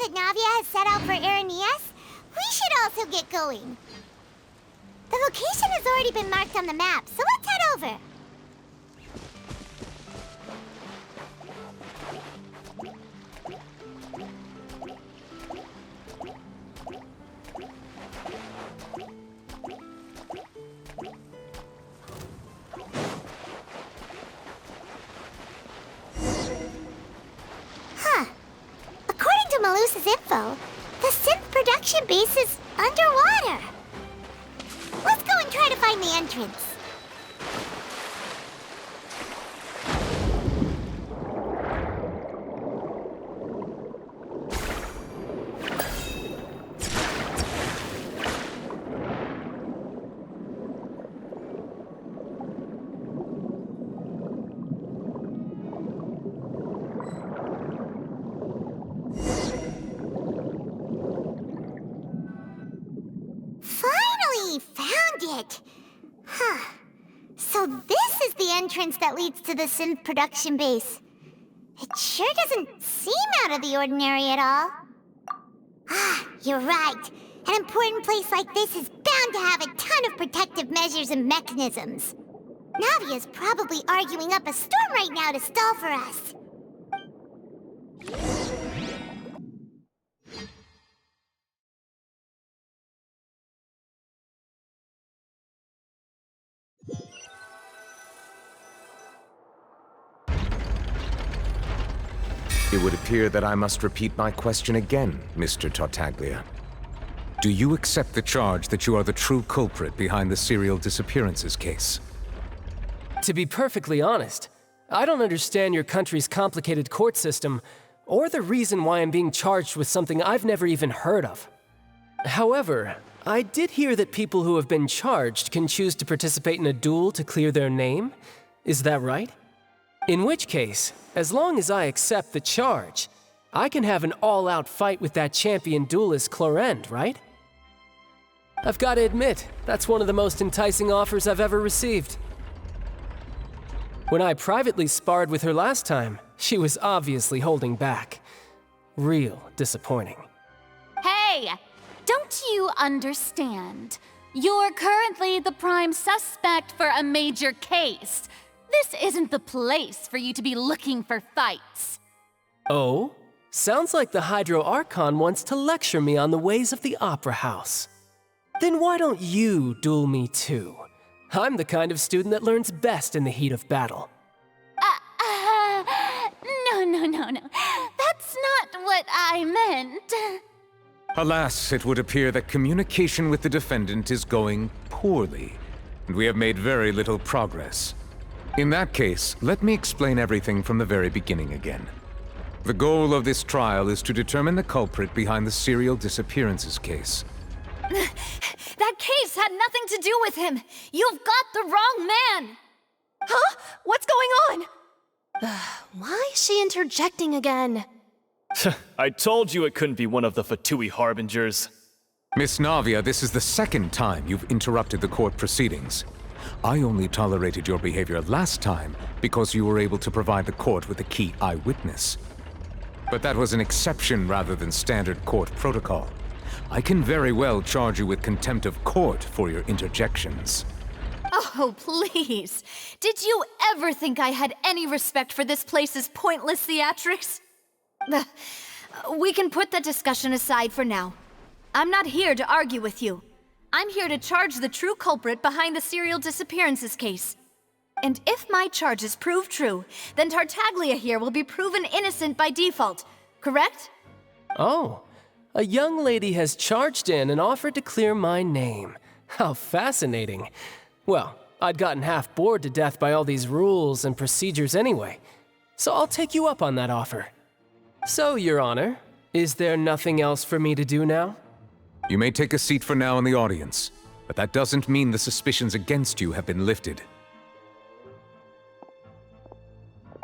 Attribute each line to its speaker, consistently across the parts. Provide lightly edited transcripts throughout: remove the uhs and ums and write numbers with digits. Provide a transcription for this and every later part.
Speaker 1: that Navia has set out for Araneas, we should also get going. The location has already been marked on the map, so let's head over. According to Melus's info, the synth production base is underwater. Let's go and try to find the entrance. So this is the entrance that leads to the synth production base. It sure doesn't seem out of the ordinary at all. You're right. An important place like this is bound to have a ton of protective measures and mechanisms. Navia's probably arguing up a storm right now to stall for us.
Speaker 2: It would appear that I must repeat my question again, Mr. Tartaglia. Do you accept the charge that you are the true culprit behind the serial disappearances case?
Speaker 3: To be perfectly honest, I don't understand your country's complicated court system, or the reason why I'm being charged with something I've never even heard of. However, I did hear that people who have been charged can choose to participate in a duel to clear their name. Is that right? In which case, as long as I accept the charge, I can have an all-out fight with that champion duelist Clorend, right? I've got to admit, that's one of the most enticing offers I've ever received. When I privately sparred with her last time, she was obviously holding back. Real disappointing.
Speaker 4: Hey! Don't you understand? You're currently the prime suspect for a major case. This isn't the place for you to be looking for fights.
Speaker 3: Oh? Sounds like the Hydro Archon wants to lecture me on the ways of the Opera House. Then why don't you duel me too? I'm the kind of student that learns best in the heat of battle.
Speaker 4: No. That's not what I meant.
Speaker 2: Alas, it would appear that communication with the defendant is going poorly, and we have made very little progress. In that case, let me explain everything from the very beginning again. The goal of this trial is to determine the culprit behind the serial disappearances case.
Speaker 4: That case had nothing to do with him! You've got the wrong man!
Speaker 5: Huh? What's going on? Why is she interjecting again?
Speaker 6: I told you it couldn't be one of the Fatui Harbingers.
Speaker 2: Miss Navia, this is the second time you've interrupted the court proceedings. I only tolerated your behavior last time because you were able to provide the court with a key eyewitness. But that was an exception rather than standard court protocol. I can very well charge you with contempt of court for your interjections.
Speaker 4: Oh, please. Did you ever think I had any respect for this place's pointless theatrics? We can put that discussion aside for now. I'm not here to argue with you. I'm here to charge the true culprit behind the serial disappearances case. And if my charges prove true, then Tartaglia here will be proven innocent by default, correct?
Speaker 3: Oh, a young lady has charged in and offered to clear my name. How fascinating. Well, I'd gotten half bored to death by all these rules and procedures anyway, so I'll take you up on that offer. So, Your Honor, is there nothing else for me to do now?
Speaker 2: You may take a seat for now in the audience, but that doesn't mean the suspicions against you have been lifted.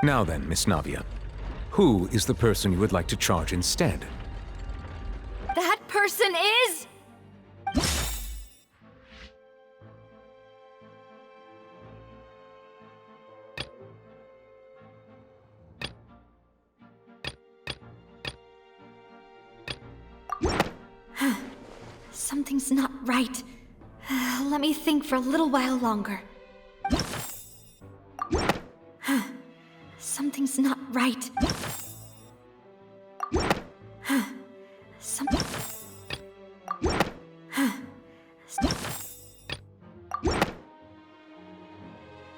Speaker 2: Now then, Miss Navia, who is the person you would like to charge instead?
Speaker 4: That person is... Something's not right. Let me think for a little while longer. Something's not right.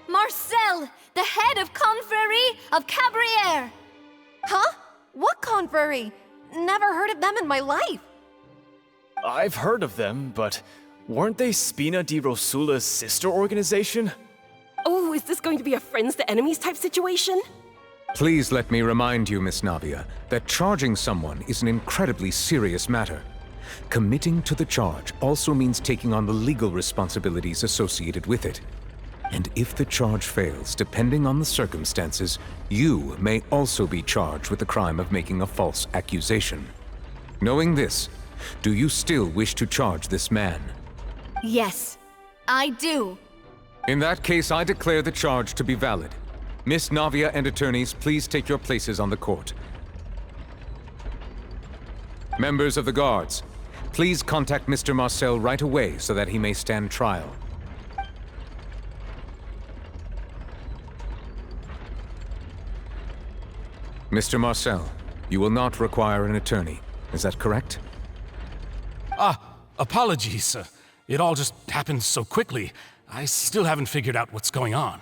Speaker 4: Marcel, the head of Confrérie of Cabriere!
Speaker 5: Huh? What confrérie? Never heard of them in my life.
Speaker 6: I've heard of them, but weren't they Spina di Rosula's sister organization?
Speaker 7: Oh, is this going to be a friends to enemies type situation?
Speaker 2: Please let me remind you, Miss Navia, that charging someone is an incredibly serious matter. Committing to the charge also means taking on the legal responsibilities associated with it. And if the charge fails, depending on the circumstances, you may also be charged with the crime of making a false accusation. Knowing this, do you still wish to charge this man?
Speaker 4: Yes, I do.
Speaker 2: In that case, I declare the charge to be valid. Miss Navia and attorneys, please take your places on the court. Members of the guards, please contact Mr. Marcel right away so that he may stand trial. Mr. Marcel, you will not require an attorney. Is that correct?
Speaker 8: Apologies. It all just happened so quickly. I still haven't figured out what's going on.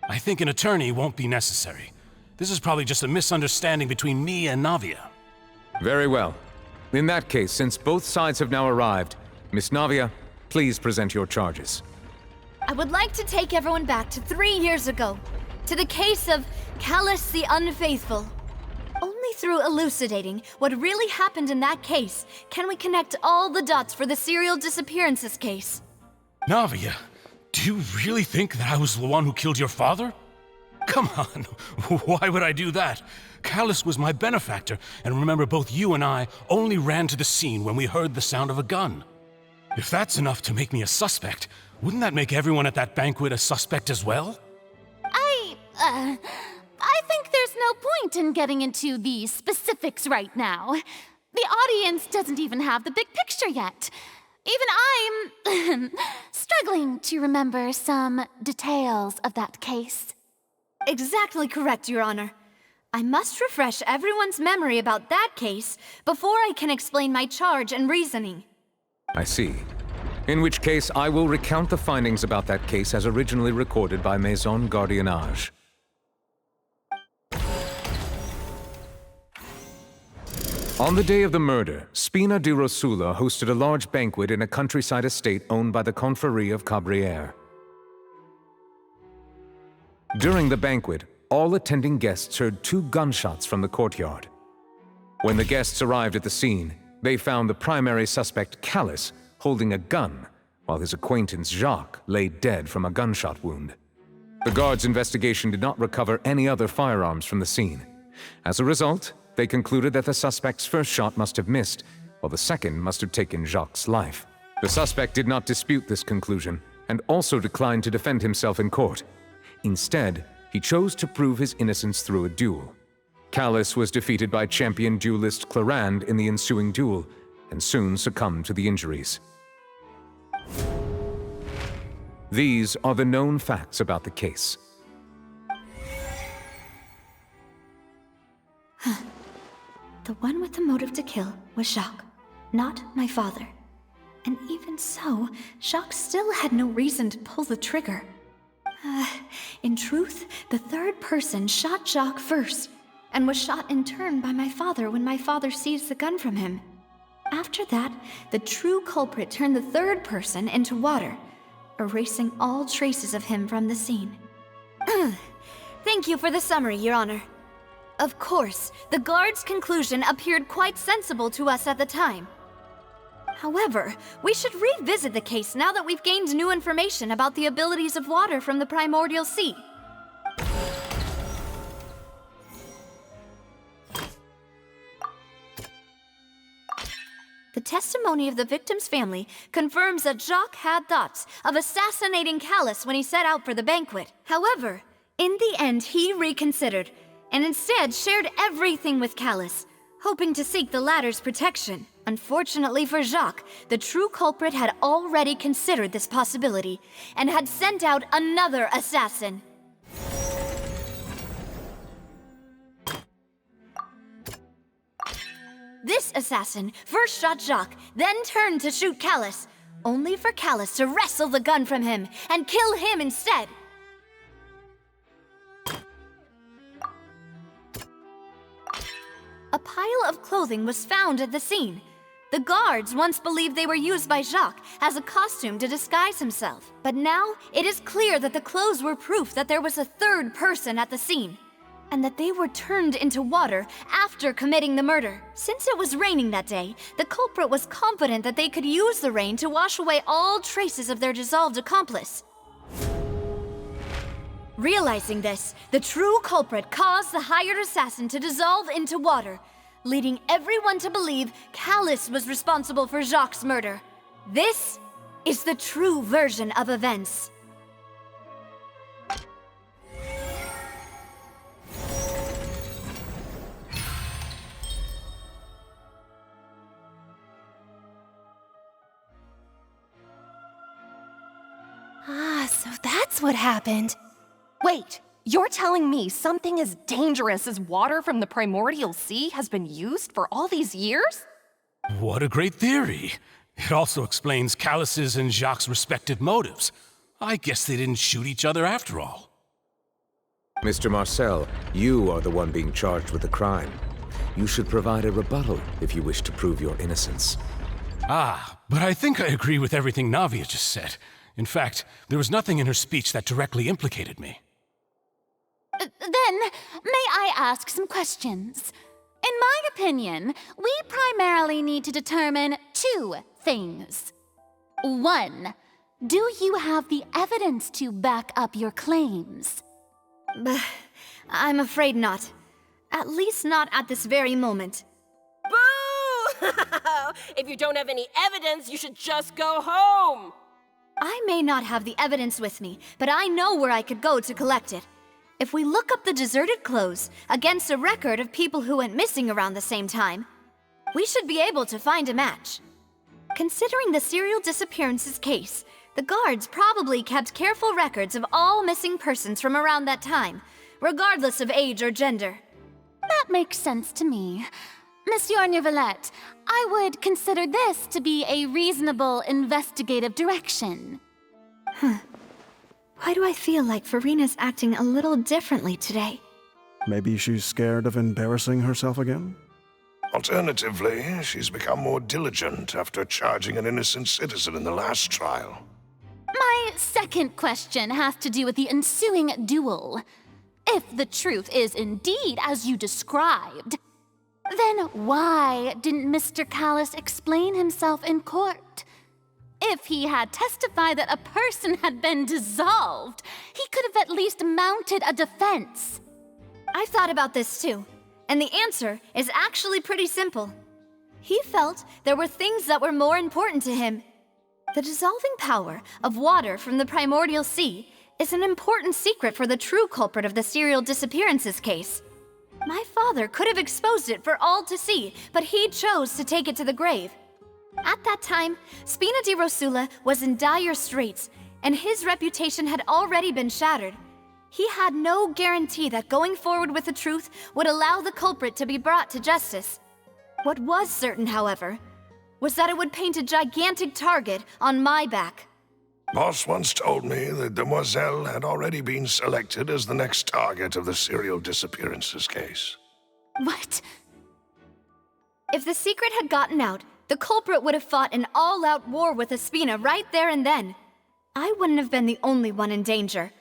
Speaker 8: I think an attorney won't be necessary. This is probably just a misunderstanding between me and Navia.
Speaker 2: Very well. In that case, since both sides have now arrived, Miss Navia, please present your charges.
Speaker 4: I would like to take everyone back to 3 years ago, to the case of Callus the Unfaithful. Only through elucidating what really happened in that case can we connect all the dots for the serial disappearances case.
Speaker 8: Navia, do you really think that I was the one who killed your father? Come on, why would I do that? Callus was my benefactor, and remember both you and I only ran to the scene when we heard the sound of a gun. If that's enough to make me a suspect, wouldn't that make everyone at that banquet a suspect as well?
Speaker 9: I think there's no point in getting into the specifics right now. The audience doesn't even have the big picture yet. Even I'm struggling to remember some details of that case.
Speaker 4: Exactly correct, Your Honor. I must refresh everyone's memory about that case before I can explain my charge and reasoning.
Speaker 2: I see. In which case, I will recount the findings about that case as originally recorded by Maison Gardiennage. On the day of the murder, Spina di Rosula hosted a large banquet in a countryside estate owned by the Confrérie of Cabriere. During the banquet, all attending guests heard 2 gunshots from the courtyard. When the guests arrived at the scene, they found the primary suspect, Callus, holding a gun, while his acquaintance, Jacques, lay dead from a gunshot wound. The guards' investigation did not recover any other firearms from the scene. As a result, they concluded that the suspect's first shot must have missed, while the second must have taken Jacques' life. The suspect did not dispute this conclusion, and also declined to defend himself in court. Instead, he chose to prove his innocence through a duel. Callus was defeated by champion duelist Clarande in the ensuing duel, and soon succumbed to the injuries. These are the known facts about the case.
Speaker 4: The one with the motive to kill was Jacques, not my father. And even so, Jacques still had no reason to pull the trigger. In truth, the third person shot Jacques first, and was shot in turn by my father when my father seized the gun from him. After that, the true culprit turned the third person into water, erasing all traces of him from the scene. Thank you for the summary, Your Honor. Of course, the guard's conclusion appeared quite sensible to us at the time. However, we should revisit the case now that we've gained new information about the abilities of water from the primordial sea. The testimony of the victim's family confirms that Jacques had thoughts of assassinating Callus when he set out for the banquet. However, in the end, he reconsidered, and instead shared everything with Callus, hoping to seek the latter's protection. Unfortunately for Jacques, the true culprit had already considered this possibility and had sent out another assassin. This assassin first shot Jacques, then turned to shoot Callus, only for Callus to wrestle the gun from him and kill him instead. A pile of clothing was found at the scene. The guards once believed they were used by Jacques as a costume to disguise himself. But now, it is clear that the clothes were proof that there was a third person at the scene, and that they were turned into water after committing the murder. Since it was raining that day, the culprit was confident that they could use the rain to wash away all traces of their dissolved accomplice. Realizing this, the true culprit caused the hired assassin to dissolve into water, leading everyone to believe Callus was responsible for Jacques' murder. This is the true version of events.
Speaker 5: Ah, so that's what happened.
Speaker 7: Wait, you're telling me something as dangerous as water from the primordial sea has been used for all these years?
Speaker 8: What a great theory. It also explains Callus's and Jacques' respective motives. I guess they didn't shoot each other after all.
Speaker 2: Mr. Marcel, you are the one being charged with the crime. You should provide a rebuttal if you wish to prove your innocence.
Speaker 8: Ah, but I think I agree with everything Navia just said. In fact, there was nothing in her speech that directly implicated me.
Speaker 9: Then, may I ask some questions? In my opinion, we primarily need to determine two things. One, do you have the evidence to back up your claims?
Speaker 4: I'm afraid not. At least not at this very moment.
Speaker 7: Boo! If you don't have any evidence, you should just go home!
Speaker 4: I may not have the evidence with me, but I know where I could go to collect it. If we look up the deserted clothes against a record of people who went missing around the same time, we should be able to find a match. Considering the serial disappearances case, the guards probably kept careful records of all missing persons from around that time, regardless of age or gender.
Speaker 9: That makes sense to me. Monsieur Neuvillette, I would consider this to be a reasonable investigative direction.
Speaker 4: Why do I feel like Farina's acting a little differently today?
Speaker 10: Maybe she's scared of embarrassing herself again?
Speaker 11: Alternatively, she's become more diligent after charging an innocent citizen in the last trial.
Speaker 9: My second question has to do with the ensuing duel. If the truth is indeed as you described, then why didn't Mr. Callus explain himself in court? If he had testified that a person had been dissolved, he could have at least mounted a defense.
Speaker 4: I've thought about this too, and the answer is actually pretty simple. He felt there were things that were more important to him. The dissolving power of water from the primordial sea is an important secret for the true culprit of the serial disappearances case. My father could have exposed it for all to see, but he chose to take it to the grave. At that time, Spina di Rosula was in dire straits, and his reputation had already been shattered. He had no guarantee that going forward with the truth would allow the culprit to be brought to justice. What was certain, however, was that it would paint a gigantic target on my back.
Speaker 11: Boss once told me that Demoiselle had already been selected as the next target of the serial disappearances case.
Speaker 9: What?
Speaker 4: If the secret had gotten out, the culprit would have fought an all-out war with Espina right there and then. I wouldn't have been the only one in danger.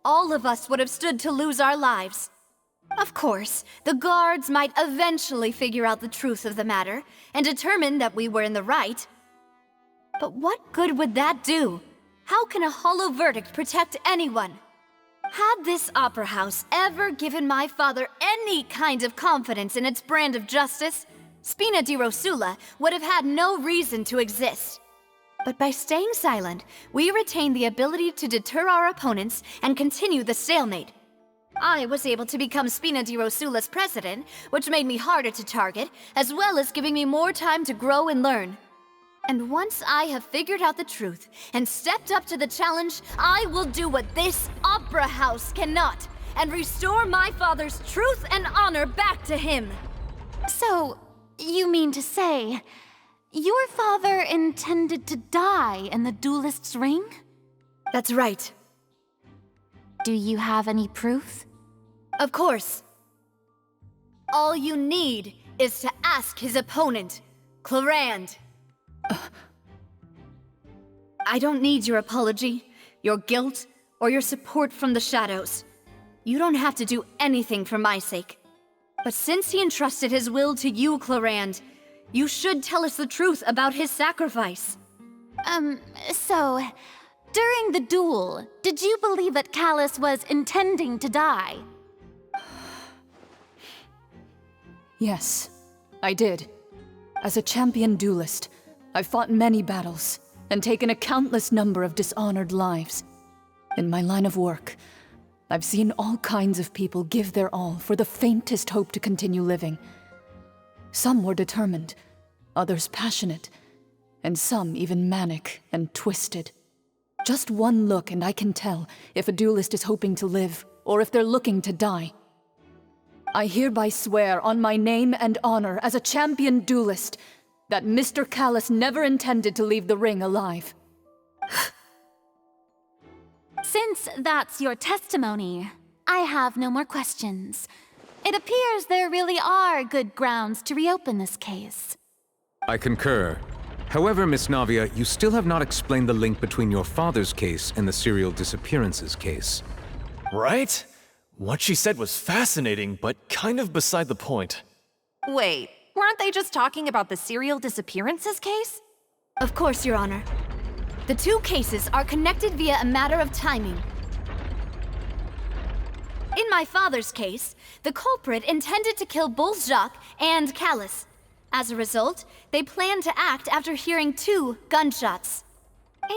Speaker 4: All of us would have stood to lose our lives. Of course, the guards might eventually figure out the truth of the matter and determine that we were in the right. But what good would that do? How can a hollow verdict protect anyone? Had this opera house ever given my father any kind of confidence in its brand of justice, Spina di Rosula would have had no reason to exist. But by staying silent, we retain the ability to deter our opponents and continue the stalemate. I was able to become Spina di Rosula's president, which made me harder to target, as well as giving me more time to grow and learn. And once I have figured out the truth and stepped up to the challenge, I will do what this opera house cannot, and restore my father's truth and honor back to him.
Speaker 9: So, you mean to say, your father intended to die in the duelist's ring?
Speaker 4: That's right.
Speaker 9: Do you have any proof?
Speaker 4: Of course. All you need is to ask his opponent, Clarand. I don't need your apology, your guilt, or your support from the shadows. You don't have to do anything for my sake. But since he entrusted his will to you, Clarand, you should tell us the truth about his sacrifice.
Speaker 9: So, during the duel, did you believe that Callus was intending to die?
Speaker 12: Yes, I did. As a champion duelist, I've fought many battles and taken a countless number of dishonored lives. In my line of work, I've seen all kinds of people give their all for the faintest hope to continue living. Some were determined, others passionate, and some even manic and twisted. Just one look and I can tell if a duelist is hoping to live or if they're looking to die. I hereby swear on my name and honor as a champion duelist that Mr. Callus never intended to leave the ring alive.
Speaker 9: Since that's your testimony, I have no more questions. It appears there really are good grounds to reopen this case.
Speaker 2: I concur. However, Miss Navia, you still have not explained the link between your father's case and the serial disappearances case.
Speaker 6: Right? What she said was fascinating, but kind of beside the point.
Speaker 7: Wait, weren't they just talking about the serial disappearances case?
Speaker 4: Of course, Your Honor. The two cases are connected via a matter of timing. In my father's case, the culprit intended to kill both Jacques and Callus. As a result, they planned to act after hearing 2 gunshots.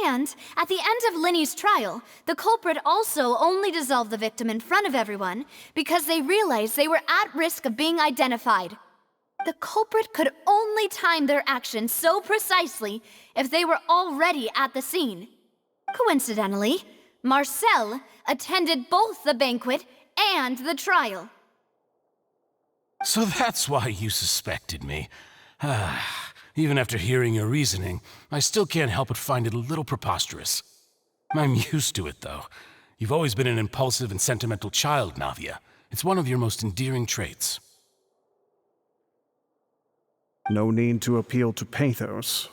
Speaker 4: And at the end of Linny's trial, the culprit also only dissolved the victim in front of everyone because they realized they were at risk of being identified. The culprit could only time their actions so precisely if they were already at the scene. Coincidentally, Marcel attended both the banquet and the trial.
Speaker 8: So that's why you suspected me. Even after hearing your reasoning, I still can't help but find it a little preposterous. I'm used to it, though. You've always been an impulsive and sentimental child, Navia. It's one of your most endearing traits.
Speaker 10: No need to appeal to pathos.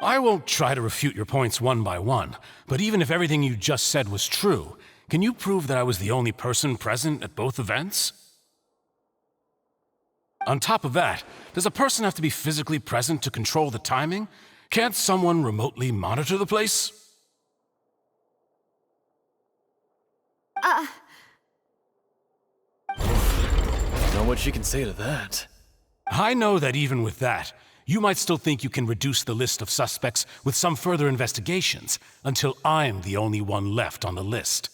Speaker 8: I won't try to refute your points one by one, but even if everything you just said was true, can you prove that I was the only person present at both events? On top of that, does a person have to be physically present to control the timing? Can't someone remotely monitor the place?
Speaker 6: Know what she can say to that.
Speaker 8: I know that even with that, you might still think you can reduce the list of suspects with some further investigations until I'm the only one left on the list.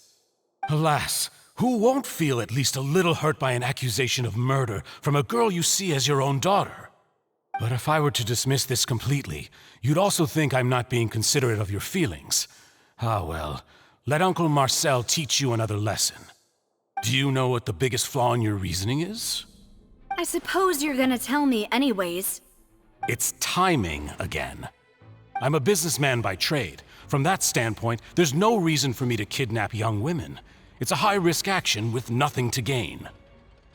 Speaker 8: Alas, who won't feel at least a little hurt by an accusation of murder from a girl you see as your own daughter? But if I were to dismiss this completely, you'd also think I'm not being considerate of your feelings. Ah well, let Uncle Marcel teach you another lesson. Do you know what the biggest flaw in your reasoning is?
Speaker 4: I suppose you're gonna tell me anyways.
Speaker 8: It's timing again. I'm a businessman by trade. From that standpoint, there's no reason for me to kidnap young women. It's a high-risk action with nothing to gain.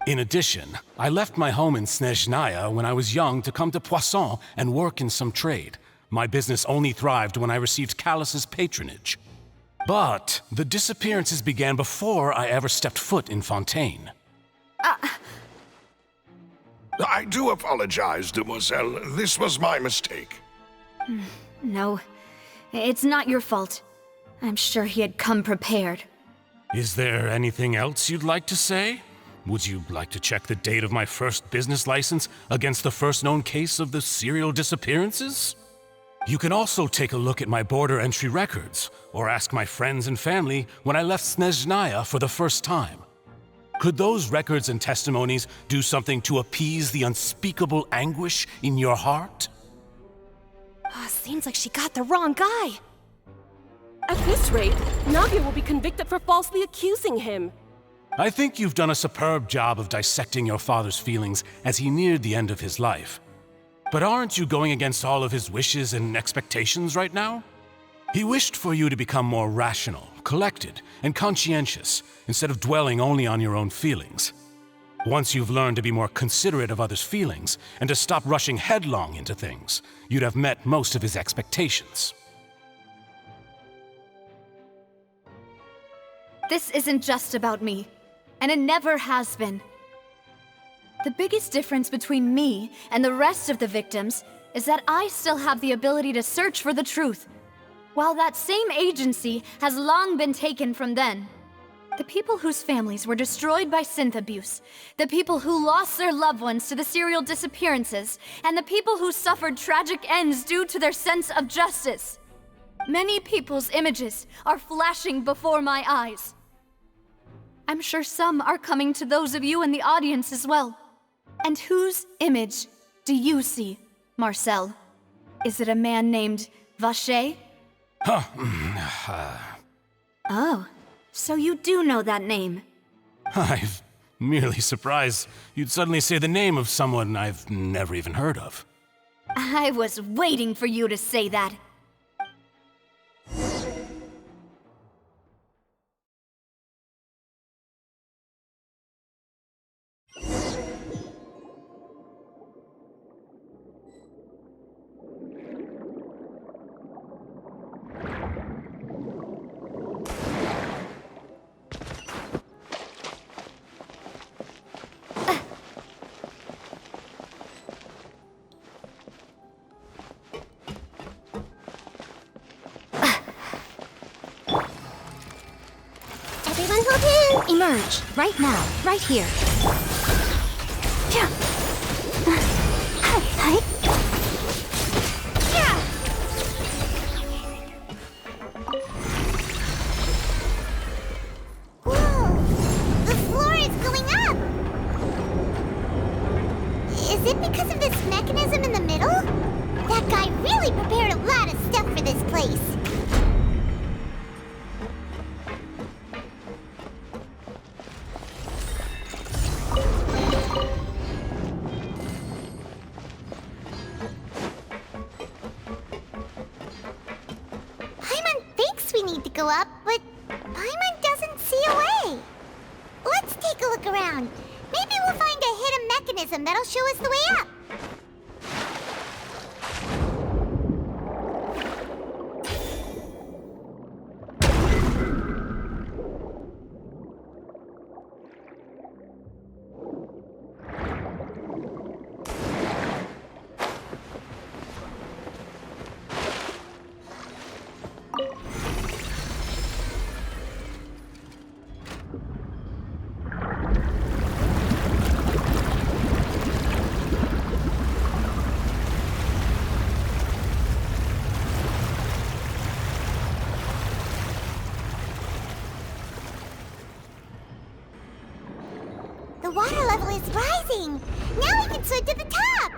Speaker 8: In addition, I left my home in Snezhnaya when I was young to come to Poisson and work in some trade. My business only thrived when I received Callus's patronage. But the disappearances began before I ever stepped foot in Fontaine.
Speaker 11: I do apologize, demoiselle. This was my mistake.
Speaker 4: No, it's not your fault. I'm sure he had come prepared.
Speaker 8: Is there anything else you'd like to say? Would you like to check the date of my first business license against the first known case of the serial disappearances? You can also take a look at my border entry records, or ask my friends and family when I left Snezhnaya for the first time. Could those records and testimonies do something to appease the unspeakable anguish in your heart?
Speaker 5: Seems like she got the wrong guy.
Speaker 13: At this rate, Navia will be convicted for falsely accusing him.
Speaker 8: I think you've done a superb job of dissecting your father's feelings as he neared the end of his life. But aren't you going against all of his wishes and expectations right now? He wished for you to become more rational, collected, and conscientious, instead of dwelling only on your own feelings. Once you've learned to be more considerate of others' feelings, and to stop rushing headlong into things, you'd have met most of his expectations.
Speaker 4: This isn't just about me, and it never has been. The biggest difference between me and the rest of the victims is that I still have the ability to search for the truth, while that same agency has long been taken from them. The people whose families were destroyed by synth abuse, the people who lost their loved ones to the serial disappearances, and the people who suffered tragic ends due to their sense of justice. Many people's images are flashing before my eyes. I'm sure some are coming to those of you in the audience as well. And whose image do you see, Marcel? Is it a man named Vacher? Oh, so you do know that name.
Speaker 8: I'm merely surprised you'd suddenly say the name of someone I've never even heard of.
Speaker 4: I was waiting for you to say that.
Speaker 1: Everyone hold in!
Speaker 4: Emerge, right now, right here. Yeah. Hi. Yeah.
Speaker 1: Whoa! The floor is going up! Is it because of this mechanism in the middle? That guy really prepared a lot of stuff for this place. Go up, but Paimon doesn't see a way. Let's take a look around. Maybe we'll find a hidden mechanism that'll show us the way up. The water level is rising. Now we can swim to the top.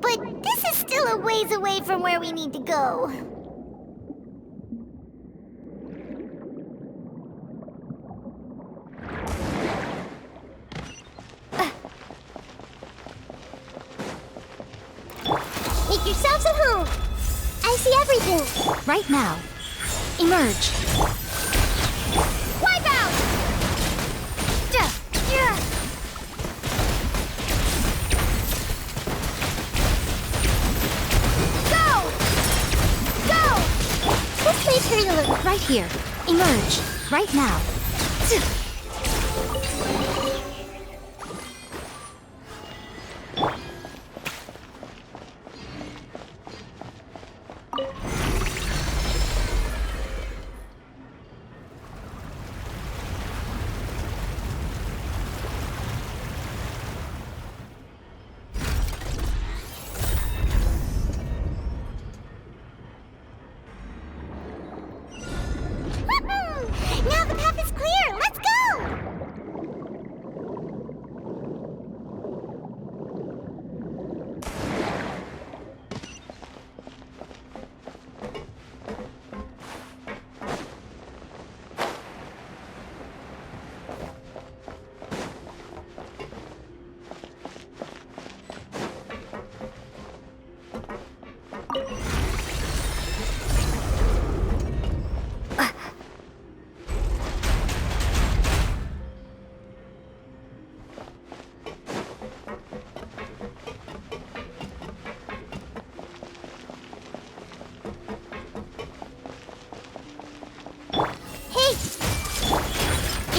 Speaker 1: But this is still a ways away from where we need to go. Make yourselves at home. I see everything.
Speaker 4: Right now. Emerge.
Speaker 1: Wipe out!
Speaker 4: This place hurt a little. Right here. Emerge. Right now.
Speaker 1: Now the path is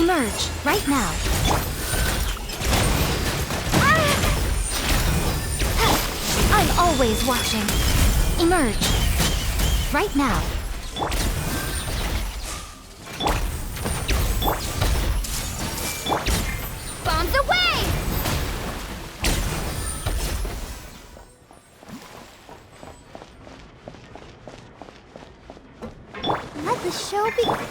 Speaker 4: Emerge, right now. I'm always watching. Emerge, right now. Bombs away! Let the show begin.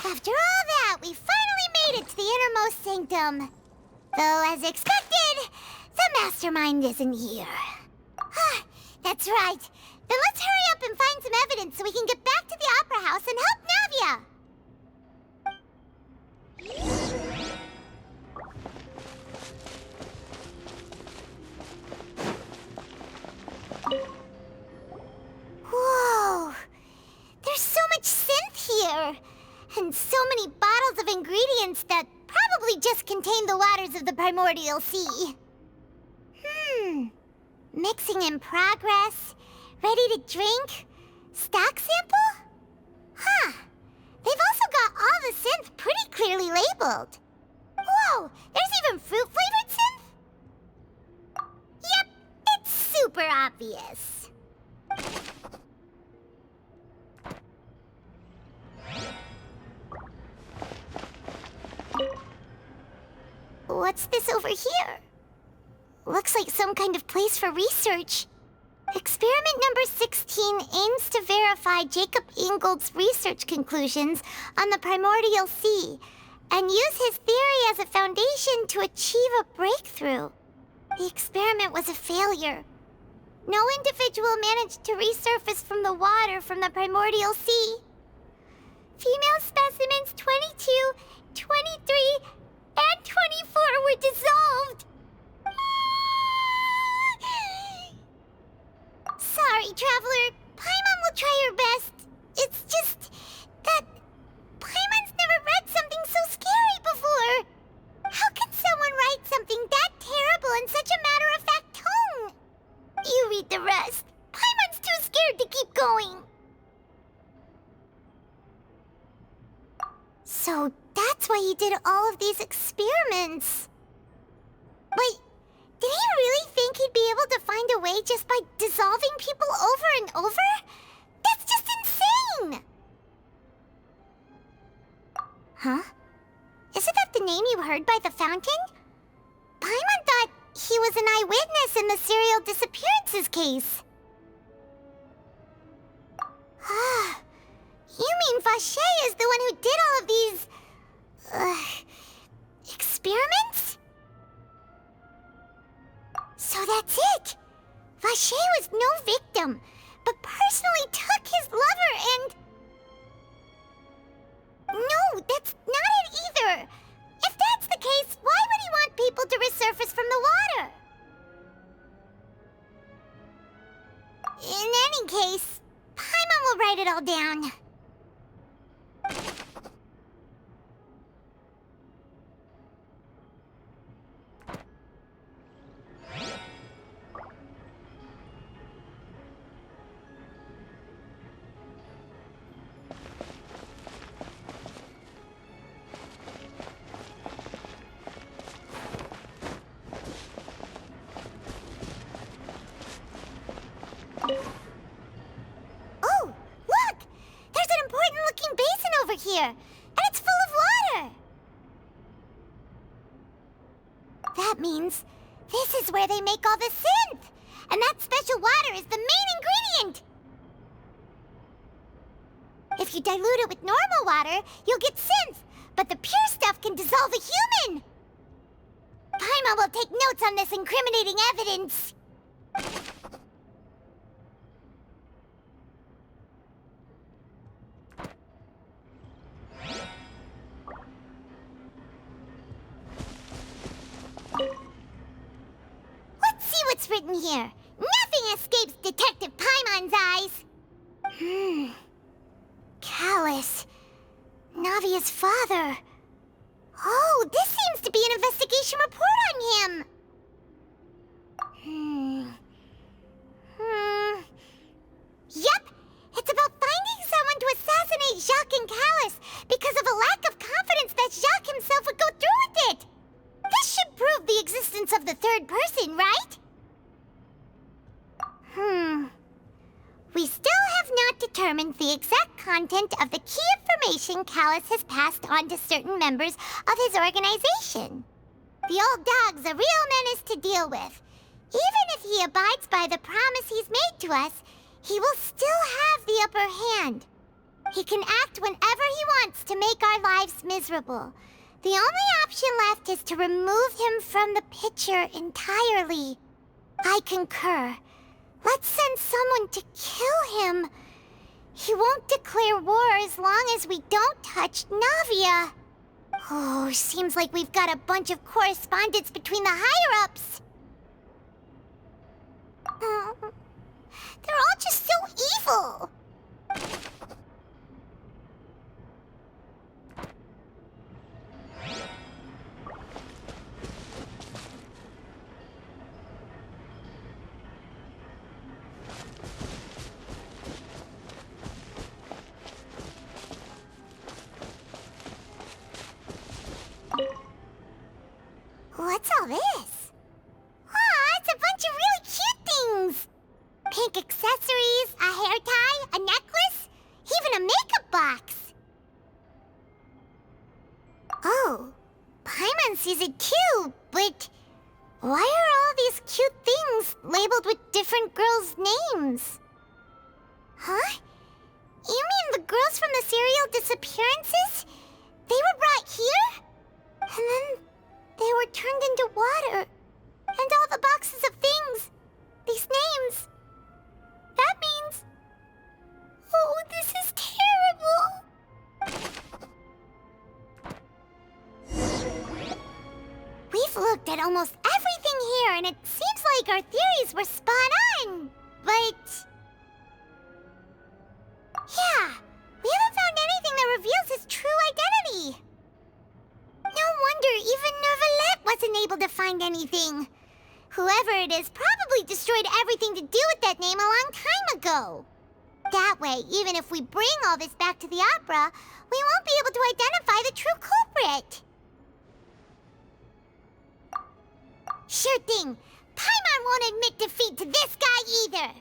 Speaker 1: After all that, we finally made it to the innermost sanctum. Though, as expected, the mastermind isn't here. That's right. Then let's hurry up and find some evidence so we can get back to the Opera House and help Navia. Whoa! There's so much synth here! And so many bottles of ingredients that probably just contain the waters of the primordial sea. Mixing in progress, ready to drink, stock sample? Huh. They've also got all the synth pretty clearly labeled. Whoa, there's even fruit-flavored synth? Yep, it's super obvious. What's this over here? Looks like some kind of place for research. Experiment number 16 aims to verify Jacob Ingold's research conclusions on the primordial sea and use his theory as a foundation to achieve a breakthrough. The experiment was a failure. No individual managed to resurface from the water from the primordial sea. Female specimens 22, 23, and 24 were dissolved. Sorry, Traveler. Paimon will try her best. It's just that Paimon's never read something so scary before. How can someone write something that terrible in such a matter-of-fact tone? You read the rest. Paimon's too scared to keep going. So that's why he did all of these experiments. Wait, did he really think he'd be able to find a way just by dissolving people over and over? That's just insane! Huh? Isn't that the name you heard by the fountain? Paimon thought he was an eyewitness in the serial disappearances case. You mean Vacher is the one who did all of these... experiments? So that's it! Vacher was no victim, but personally took his lover and... No, that's not it either! If that's the case, why would he want people to resurface from the water? In any case, Paimon will write it all down. Oh, look! There's an important-looking basin over here, and it's full of water! That means this is where they make all the synth! And that special water is the main ingredient! If you dilute it with normal water, you'll get synth, but the pure stuff can dissolve a human! Paimon will take notes on this incriminating evidence! Let's see what's written here. Nothing escapes Detective Paimon's eyes. Callus. Navia's father. Oh, this seems to be an investigation report on him. not determined the exact content of the key information Callus has passed on to certain members of his organization. The old dog's a real menace to deal with. Even if he abides by the promise he's made to us, he will still have the upper hand. He can act whenever he wants to make our lives miserable. The only option left is to remove him from the picture entirely. I concur. Let's send someone to kill him. He won't declare war as long as we don't touch Navia. Oh, seems like we've got a bunch of correspondence between the higher-ups. They're all just so evil. What's all this? Aw, it's a bunch of really cute things. Pink accessories, a hair tie, a necklace, even a makeup box. Oh, Paimon sees it too, but why are all these cute things labeled with different girls' names? Huh? You mean the girls from the serial disappearances? They were brought here? And then they were turned into water. And all the boxes of things. These names. That means... Oh, this is terrible. We've looked at almost everything here, and it seems like our theories were spot on. But... yeah, we haven't found anything that reveals his true identity. No wonder even Neuvillette wasn't able to find anything. Whoever it is probably destroyed everything to do with that name a long time ago. That way, even if we bring all this back to the opera, we won't be able to identify the true culprit. Sure thing. Paimon won't admit defeat to this guy either.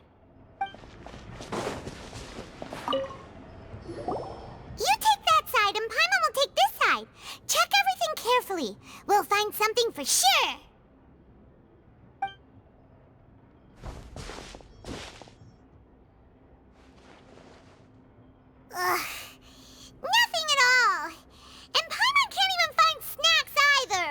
Speaker 1: You take that side and Paimon will take this side. Check everything carefully. We'll find something for sure. Ugh. Nothing at all. And Paimon can't even find snacks either.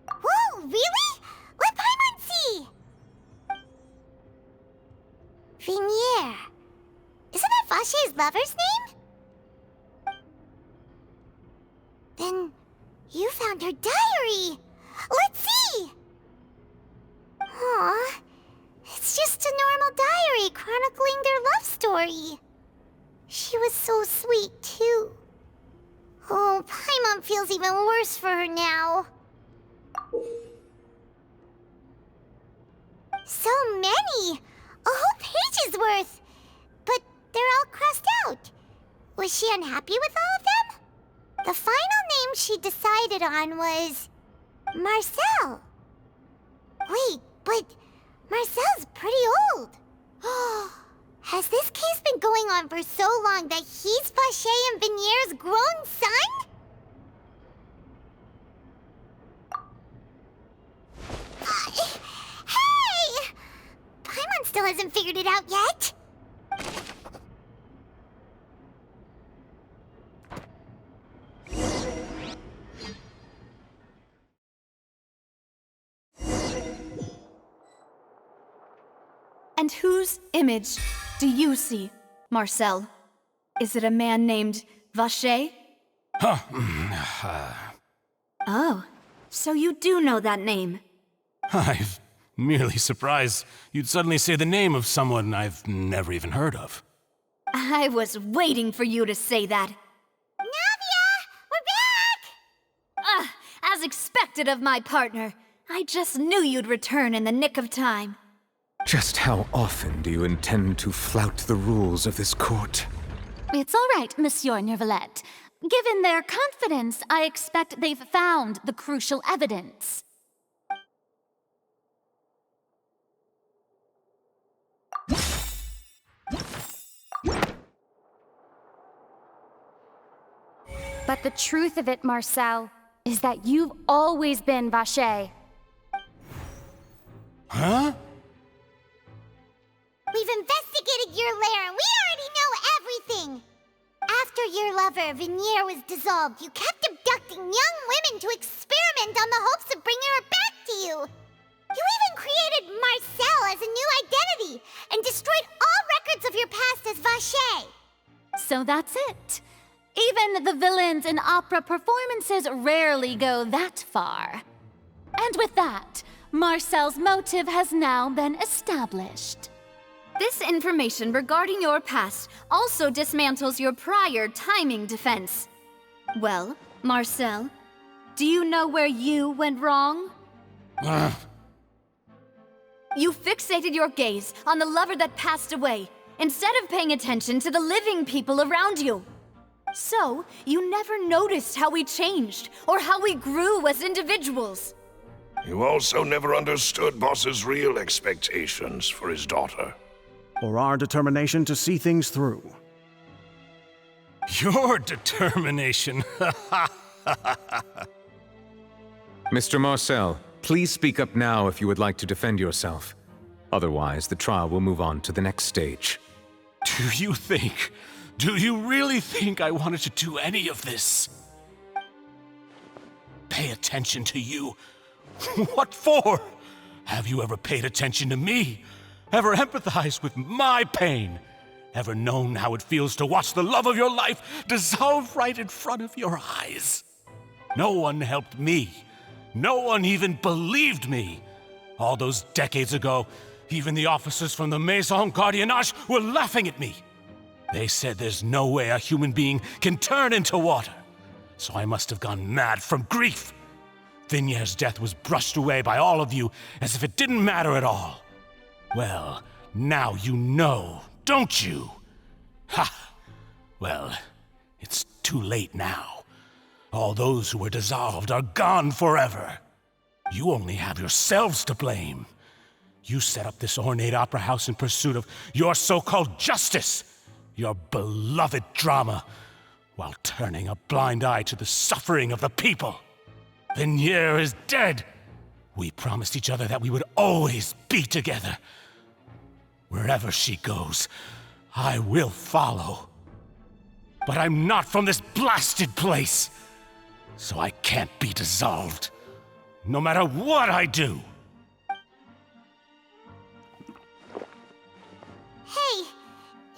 Speaker 1: Whoa, really? Let Paimon see. Vacher. Isn't that Vacher's lover's name? Then you found her diary. Let's see. Aw, it's just a normal diary chronicling their love story. She was so sweet, too. Oh, Paimon feels even worse for her now. So many! A whole page's worth! But they're all crossed out. Was she unhappy with all of them? The final name she decided on was... Marcel. Wait, but Marcel's pretty old. Has this case been going on for so long that he's Vacher and Vacher's grown son? Hey! Paimon still hasn't figured it out yet.
Speaker 4: And whose image do you see, Marcel? Is it a man named Vacher? Oh, so you do know that name.
Speaker 8: I'm merely surprised you'd suddenly say the name of someone I've never even heard of.
Speaker 4: I was waiting for you to say that.
Speaker 1: Navia! We're back!
Speaker 4: As expected of my partner. I just knew you'd return in the nick of time.
Speaker 2: Just how often do you intend to flout the rules of this court?
Speaker 9: It's all right, Monsieur Neuvillette. Given their confidence, I expect they've found the crucial evidence.
Speaker 14: But the truth of it, Marcel, is that you've always been Vacher.
Speaker 8: Huh?
Speaker 1: We've investigated your lair and we already know everything! After your lover, Vacher, was dissolved, you kept abducting young women to experiment on the hopes of bringing her back to you! You even created Marcel as a new identity and destroyed all records of your past as Vacher!
Speaker 9: So that's it. Even the villains in opera performances rarely go that far. And with that, Marcel's motive has now been established.
Speaker 4: This information regarding your past also dismantles your prior timing defense. Well, Marcel, do you know where you went wrong? You fixated your gaze on the lover that passed away, instead of paying attention to the living people around you. So, you never noticed how we changed, or how we grew as individuals.
Speaker 11: You also never understood Boss's real expectations for his daughter.
Speaker 10: Or our determination to see things through.
Speaker 8: Your determination.
Speaker 2: Mr. Marcel, please speak up now if you would like to defend yourself. Otherwise, the trial will move on to the next stage.
Speaker 8: Do you really think I wanted to do any of this? Pay attention to you? What for? Have you ever paid attention to me? Ever empathized with my pain? Ever known how it feels to watch the love of your life dissolve right in front of your eyes? No one helped me. No one even believed me. All those decades ago, even the officers from the Maison Gardiennage were laughing at me. They said there's no way a human being can turn into water. So I must have gone mad from grief. Vacher's death was brushed away by all of you as if it didn't matter at all. Well, now you know, don't you? Ha! Well, it's too late now. All those who were dissolved are gone forever. You only have yourselves to blame. You set up this ornate opera house in pursuit of your so-called justice, your beloved drama, while turning a blind eye to the suffering of the people. Vacher is dead. We promised each other that we would always be together. Wherever she goes, I will follow. But I'm not from this blasted place, so I can't be dissolved, no matter what I do.
Speaker 1: Hey,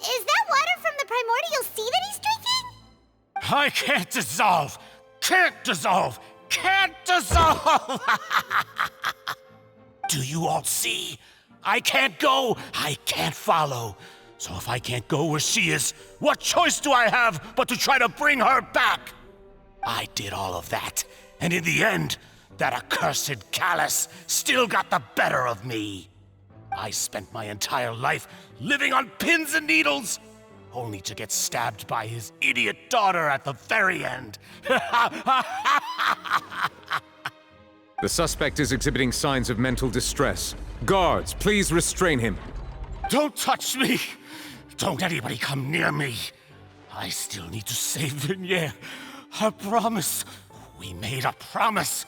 Speaker 1: is that water from the primordial sea that he's drinking?
Speaker 8: I can't dissolve! Can't dissolve! Can't dissolve! Do you all see? I can't go, I can't follow. So if I can't go where she is, what choice do I have but to try to bring her back? I did all of that, and in the end, that accursed Callus still got the better of me. I spent my entire life living on pins and needles, only to get stabbed by his idiot daughter at the very end.
Speaker 2: The suspect is exhibiting signs of mental distress. Guards, please restrain him.
Speaker 8: Don't touch me! Don't anybody come near me! I still need to save Vacher. A promise. We made a promise.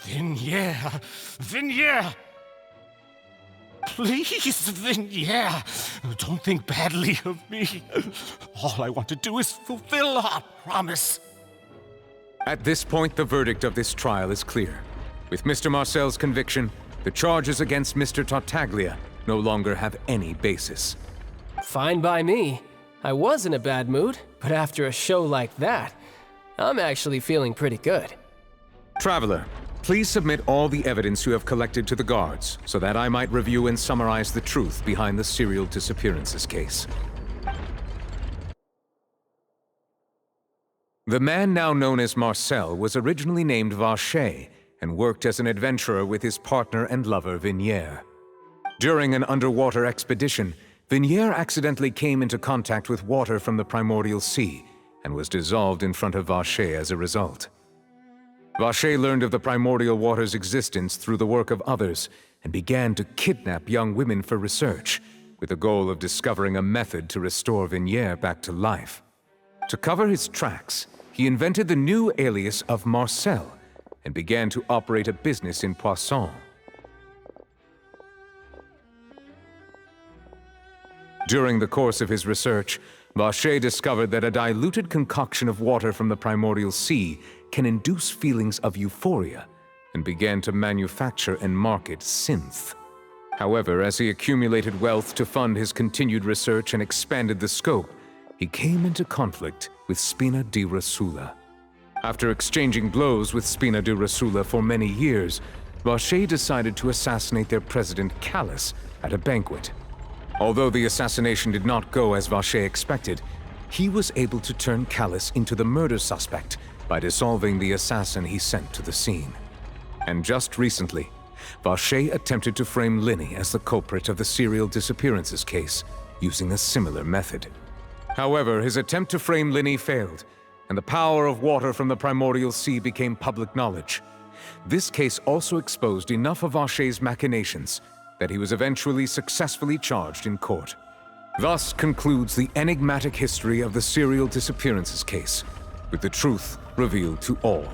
Speaker 8: Vacher! Please, Vacher, don't think badly of me. All I want to do is fulfill our promise.
Speaker 2: At this point, the verdict of this trial is clear. With Mr. Marcel's conviction, the charges against Mr. Tartaglia no longer have any basis.
Speaker 3: Fine by me. I was in a bad mood, but after a show like that, I'm actually feeling pretty good.
Speaker 2: Traveler, please submit all the evidence you have collected to the guards, so that I might review and summarize the truth behind the serial disappearances case. The man now known as Marcel was originally named Vacher and worked as an adventurer with his partner and lover Vacher. During an underwater expedition, Vacher accidentally came into contact with water from the primordial sea and was dissolved in front of Vacher as a result. Vacher learned of the primordial water's existence through the work of others and began to kidnap young women for research, with the goal of discovering a method to restore Vacher back to life. To cover his tracks, he invented the new alias of Marcel and began to operate a business in Poisson. During the course of his research, Vacher discovered that a diluted concoction of water from the primordial sea can induce feelings of euphoria, and began to manufacture and market synth. However, as he accumulated wealth to fund his continued research and expanded the scope, he came into conflict with Spina di Rosula. After exchanging blows with Spina di Rosula for many years, Vacher decided to assassinate their president Callus at a banquet. Although the assassination did not go as Vacher expected, he was able to turn Callus into the murder suspect by dissolving the assassin he sent to the scene. And just recently, Vacher attempted to frame Linny as the culprit of the serial disappearances case, using a similar method. However, his attempt to frame Linny failed, and the power of water from the primordial sea became public knowledge. This case also exposed enough of Vacher's machinations that he was eventually successfully charged in court. Thus concludes the enigmatic history of the serial disappearances case, with the truth revealed to all.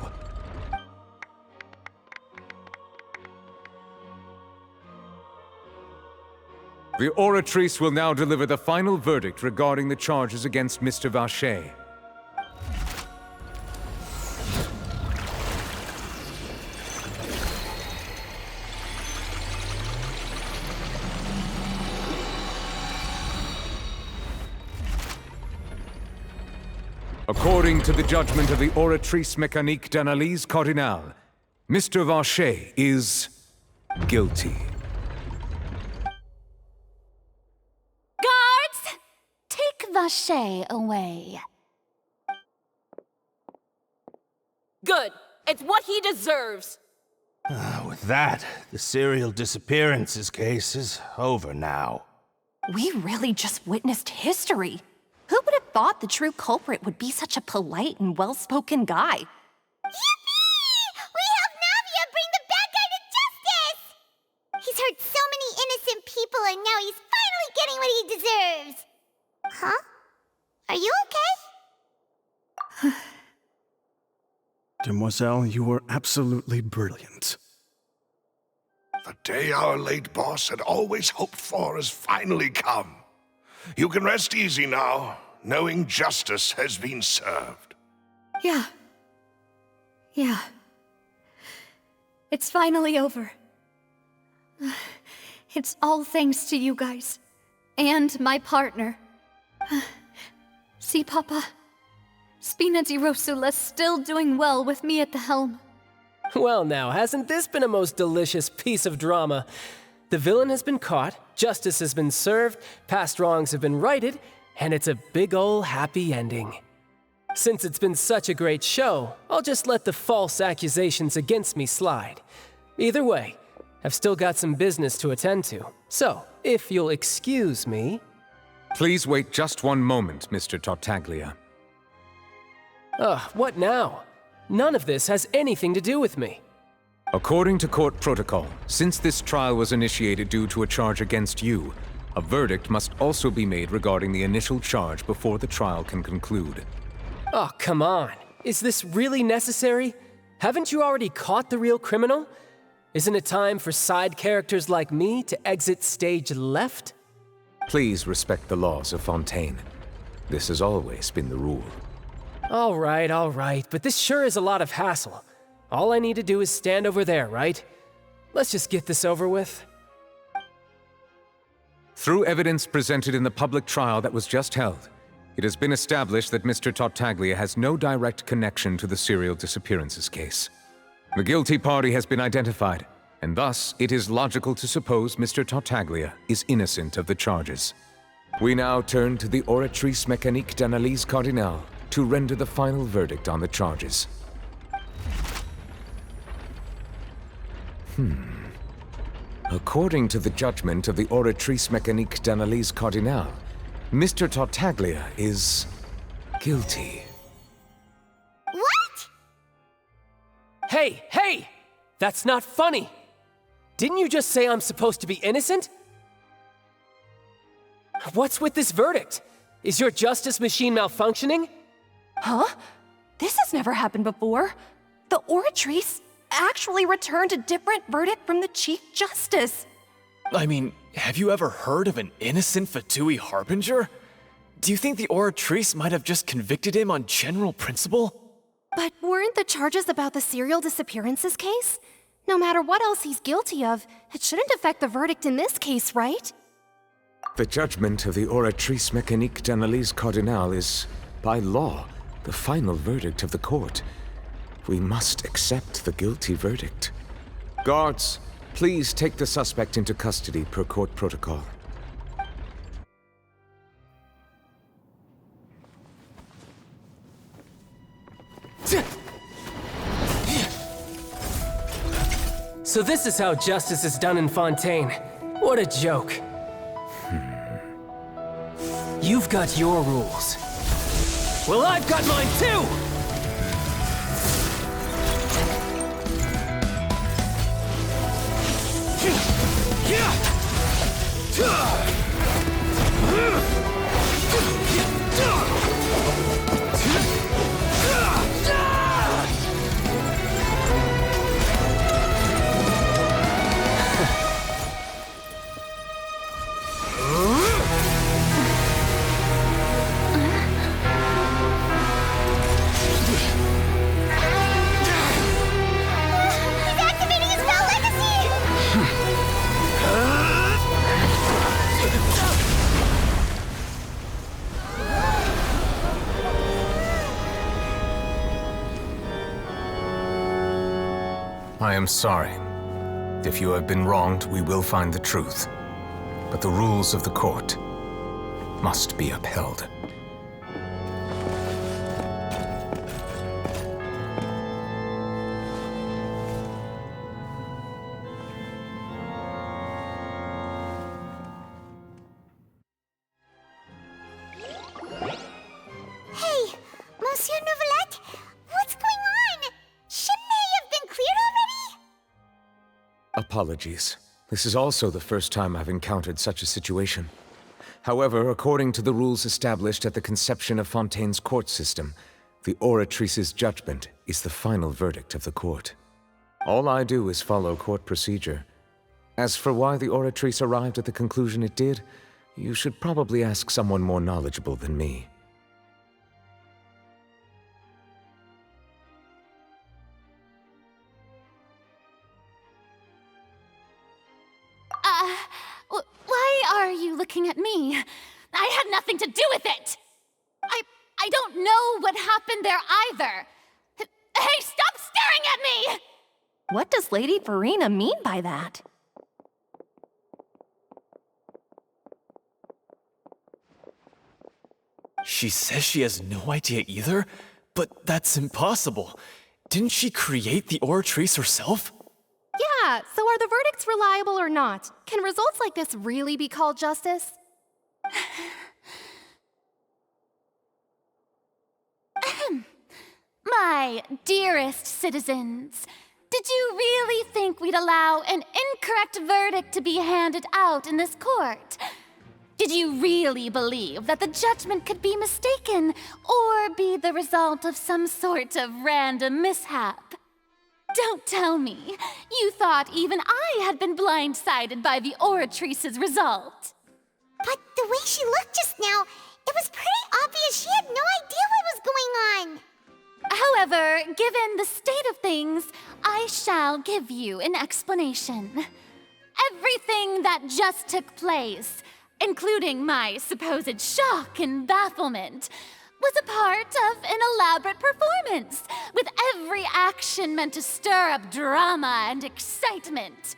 Speaker 2: The Oratrice will now deliver the final verdict regarding the charges against Mr. Vacher. According to the judgment of the Oratrice Mécanique d'Analyse Cardinale, Mr. Vacher is guilty.
Speaker 9: Guards! Take Vacher away.
Speaker 13: Good. It's what he deserves.
Speaker 15: With that, the serial disappearances case is over now.
Speaker 5: We really just witnessed history. Who would have thought the true culprit would be such a polite and well-spoken guy?
Speaker 1: Yippee! We helped Navia bring the bad guy to justice! He's hurt so many innocent people, and now he's finally getting what he deserves! Huh? Are you okay?
Speaker 10: Demoiselle, you were absolutely brilliant.
Speaker 11: The day our late boss had always hoped for has finally come. You can rest easy now, knowing justice has been served.
Speaker 4: Yeah. It's finally over. It's all thanks to you guys. And my partner. See, Papa? Spina di Rosula's still doing well with me at the helm.
Speaker 3: Well now, hasn't this been a most delicious piece of drama? The villain has been caught, justice has been served, past wrongs have been righted, and it's a big ol' happy ending. Since it's been such a great show, I'll just let the false accusations against me slide. Either way, I've still got some business to attend to, so if you'll excuse me...
Speaker 2: Please wait just one moment, Mr. Tartaglia.
Speaker 3: What now? None of this has anything to do with me.
Speaker 2: According to court protocol, since this trial was initiated due to a charge against you, a verdict must also be made regarding the initial charge before the trial can conclude.
Speaker 3: Oh, come on. Is this really necessary? Haven't you already caught the real criminal? Isn't it time for side characters like me to exit stage left?
Speaker 2: Please respect the laws of Fontaine. This has always been the rule.
Speaker 3: All right, but this sure is a lot of hassle. All I need to do is stand over there, right? Let's just get this over with.
Speaker 2: Through evidence presented in the public trial that was just held, it has been established that Mr. Tartaglia has no direct connection to the serial disappearances case. The guilty party has been identified, and thus it is logical to suppose Mr. Tartaglia is innocent of the charges. We now turn to the Oratrice Mécanique d'Analyse Cardinale to render the final verdict on the charges. According to the judgment of the Oratrice Mécanique d'Analyse Cardinale, Mr. Tartaglia is guilty.
Speaker 1: What?
Speaker 3: Hey! That's not funny! Didn't you just say I'm supposed to be innocent? What's with this verdict? Is your justice machine malfunctioning?
Speaker 5: Huh?
Speaker 7: This has never happened before. The Oratrice actually returned a different verdict from the Chief Justice.
Speaker 6: I mean, have you ever heard of an innocent Fatui Harbinger? Do you think the Oratrice might have just convicted him on general principle?
Speaker 5: But weren't the charges about the serial disappearances case? No matter what else he's guilty of, it shouldn't affect the verdict in this case, right?
Speaker 2: The judgment of the Oratrice Mécanique d'Analyse Cardinal is, by law, the final verdict of the court. We must accept the guilty verdict. Guards, please take the suspect into custody per court protocol.
Speaker 3: So this is how justice is done in Fontaine. What a joke. You've got your rules. Well, I've got mine too!
Speaker 2: I am sorry. If you have been wronged, we will find the truth. But the rules of the court must be upheld.
Speaker 1: Hey, Monsieur Neuvillette, what's going on? Shouldn't they have been cleared already?
Speaker 2: Apologies. This is also the first time I've encountered such a situation. However, according to the rules established at the conception of Fontaine's court system, the Oratrice's judgment is the final verdict of the court. All I do is follow court procedure. As for why the Oratrice arrived at the conclusion it did, you should probably ask someone more knowledgeable than me.
Speaker 9: Why are you looking at me? I had nothing to do with it! I don't know what happened there either! Hey, stop staring at me!
Speaker 7: What does Lady Farina mean by that?
Speaker 6: She says she has no idea either? But that's impossible. Didn't she create the Oratrice herself?
Speaker 5: Yeah, so are the verdicts reliable or not? Can results like this really be called justice?
Speaker 9: My dearest citizens, did you really think we'd allow an incorrect verdict to be handed out in this court? Did you really believe that the judgment could be mistaken or be the result of some sort of random mishap? Don't tell me you thought even I had been blindsided by the Oratrice's result.
Speaker 1: But the way she looked just now, it was pretty obvious she had no idea what was going on.
Speaker 9: However, given the state of things, I shall give you an explanation. Everything that just took place, including my supposed shock and bafflement, was a part of an elaborate performance, with every action meant to stir up drama and excitement.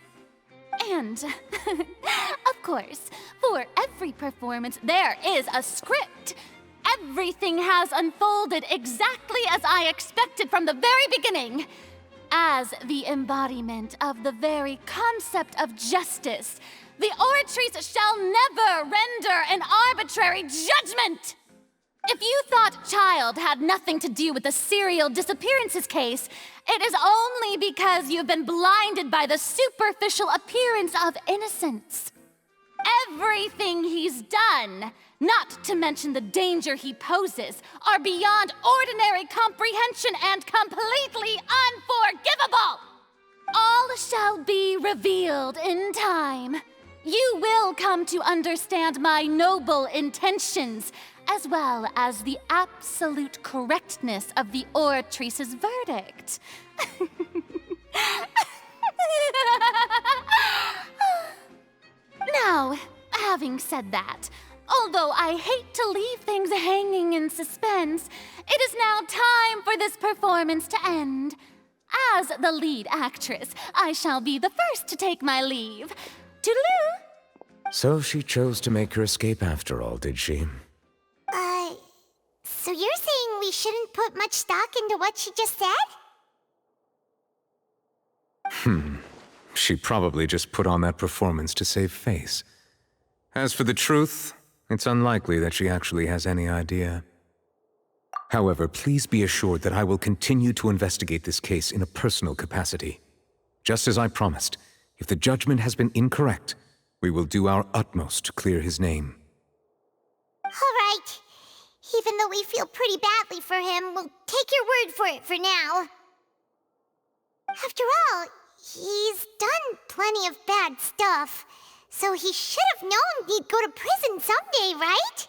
Speaker 9: And, of course, for every performance there is a script. Everything has unfolded exactly as I expected from the very beginning. As the embodiment of the very concept of justice, the Oratrice shall never render an arbitrary judgment! If you thought Child had nothing to do with the serial disappearances case, it is only because you've been blinded by the superficial appearance of innocence. everything he's done, not to mention the danger he poses, are beyond ordinary comprehension and completely unforgivable! All shall be revealed in time. You will come to understand my noble intentions, as well as the absolute correctness of the Oratrice's verdict. Now, having said that, although I hate to leave things hanging in suspense, it is now time for this performance to end. As the lead actress, I shall be the first to take my leave. Toodaloo!
Speaker 2: So she chose to make her escape after all, did she?
Speaker 1: So you're saying we shouldn't put much stock into what she just said?
Speaker 2: She probably just put on that performance to save face. As for the truth, it's unlikely that she actually has any idea. However, please be assured that I will continue to investigate this case in a personal capacity. Just as I promised, if the judgment has been incorrect, we will do our utmost to clear his name.
Speaker 1: All right. Even though we feel pretty badly for him, we'll take your word for it for now. After all, he's done plenty of bad stuff, so he should have known he'd go to prison someday, right?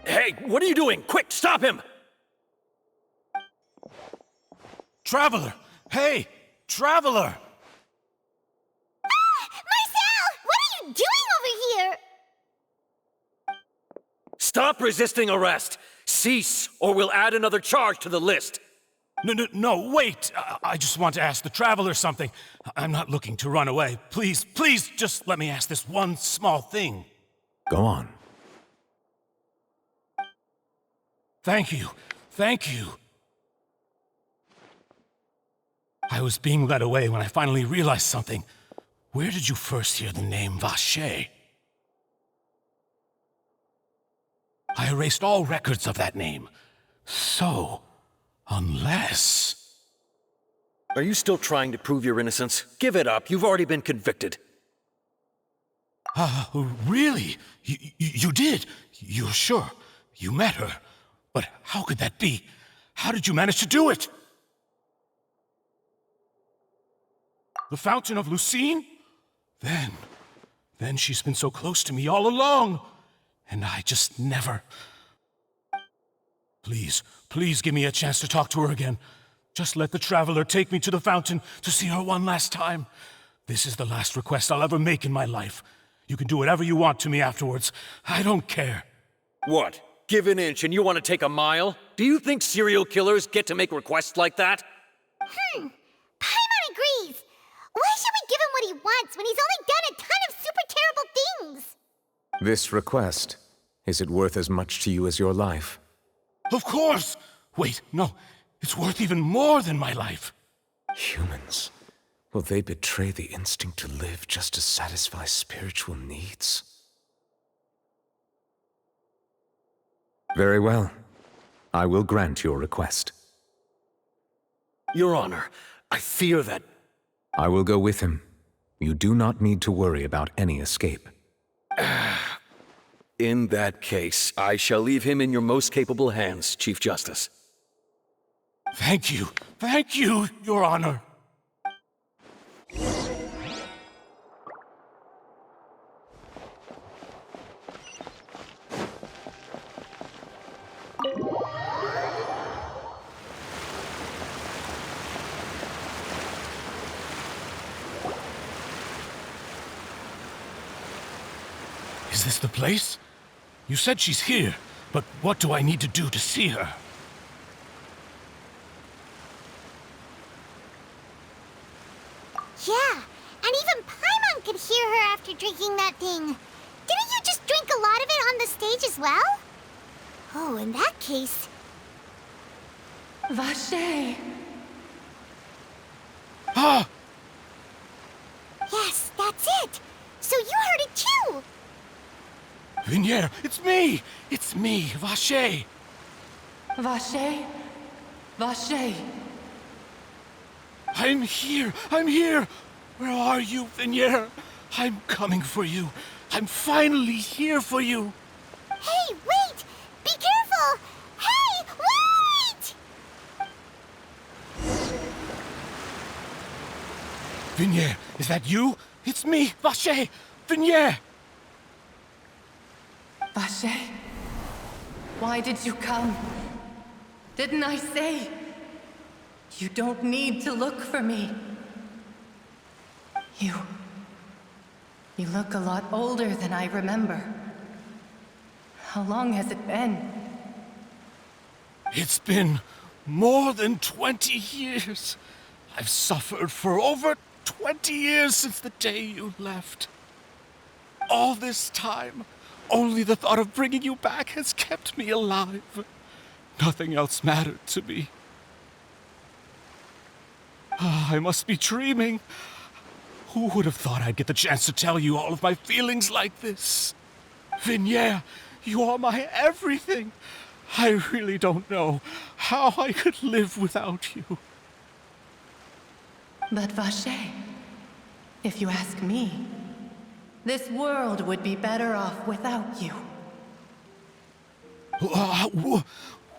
Speaker 16: Hey, what are you doing? Quick, stop him!
Speaker 8: Traveler! Hey! Traveler!
Speaker 1: Marcel! What are you doing over here?
Speaker 16: Stop resisting arrest! Cease, or we'll add another charge to the list!
Speaker 8: No, wait! I just want to ask the Traveler something. I'm not looking to run away. Please, just let me ask this one small thing.
Speaker 2: Go on.
Speaker 8: Thank you. I was being led away when I finally realized something. Where did you first hear the name Vacher? I erased all records of that name. So, unless...
Speaker 16: Are you still trying to prove your innocence? Give it up. You've already been convicted.
Speaker 8: Really? You did? You're sure? You met her? But how could that be? How did you manage to do it? The Fountain of Lucine? Then she's been so close to me all along. And I just never... Please give me a chance to talk to her again. Just let the Traveler take me to the fountain to see her one last time. This is the last request I'll ever make in my life. You can do whatever you want to me afterwards. I don't care.
Speaker 16: What? Give an inch and you want to take a mile? Do you think serial killers get to make requests like that?
Speaker 1: Paimon agrees. Why should we give him what he wants when he's only done a ton of super terrible things?
Speaker 2: This request, is it worth as much to you as your life?
Speaker 8: Of course! Wait, no. It's worth even more than my life.
Speaker 2: Humans. Will they betray the instinct to live just to satisfy spiritual needs? Very well. I will grant your request.
Speaker 16: Your Honor, I fear that...
Speaker 2: I will go with him. You do not need to worry about any escape.
Speaker 16: In that case, I shall leave him in your most capable hands, Chief Justice.
Speaker 8: Thank you, Your Honor. Is this the place? You said she's here, but what do I need to do to see her?
Speaker 1: Yeah, and even Paimon could hear her after drinking that thing. Didn't you just drink a lot of it on the stage as well? Oh, in that case...
Speaker 12: Vacher!
Speaker 8: Ah!
Speaker 1: Yes, that's it! So you heard it too!
Speaker 8: Vacher, it's me! It's me, Vacher!
Speaker 7: Vacher? Vacher?
Speaker 8: I'm here! I'm here! Where are you, Vacher? I'm coming for you. I'm finally here for you.
Speaker 1: Hey, wait! Be careful! Hey, wait!
Speaker 8: Vacher, is that you? It's me, Vacher! Vacher!
Speaker 7: Vacher? Why did you come? Didn't I say? You don't need to look for me. You look a lot older than I remember. How long has it been?
Speaker 8: It's been more than 20 years. I've suffered for over 20 years since the day you left. All this time, only the thought of bringing you back has kept me alive. Nothing else mattered to me. I must be dreaming. Who would have thought I'd get the chance to tell you all of my feelings like this? Vacher, you are my everything. I really don't know how I could live without you.
Speaker 7: But Vacher, if you ask me, this world would be better off without you.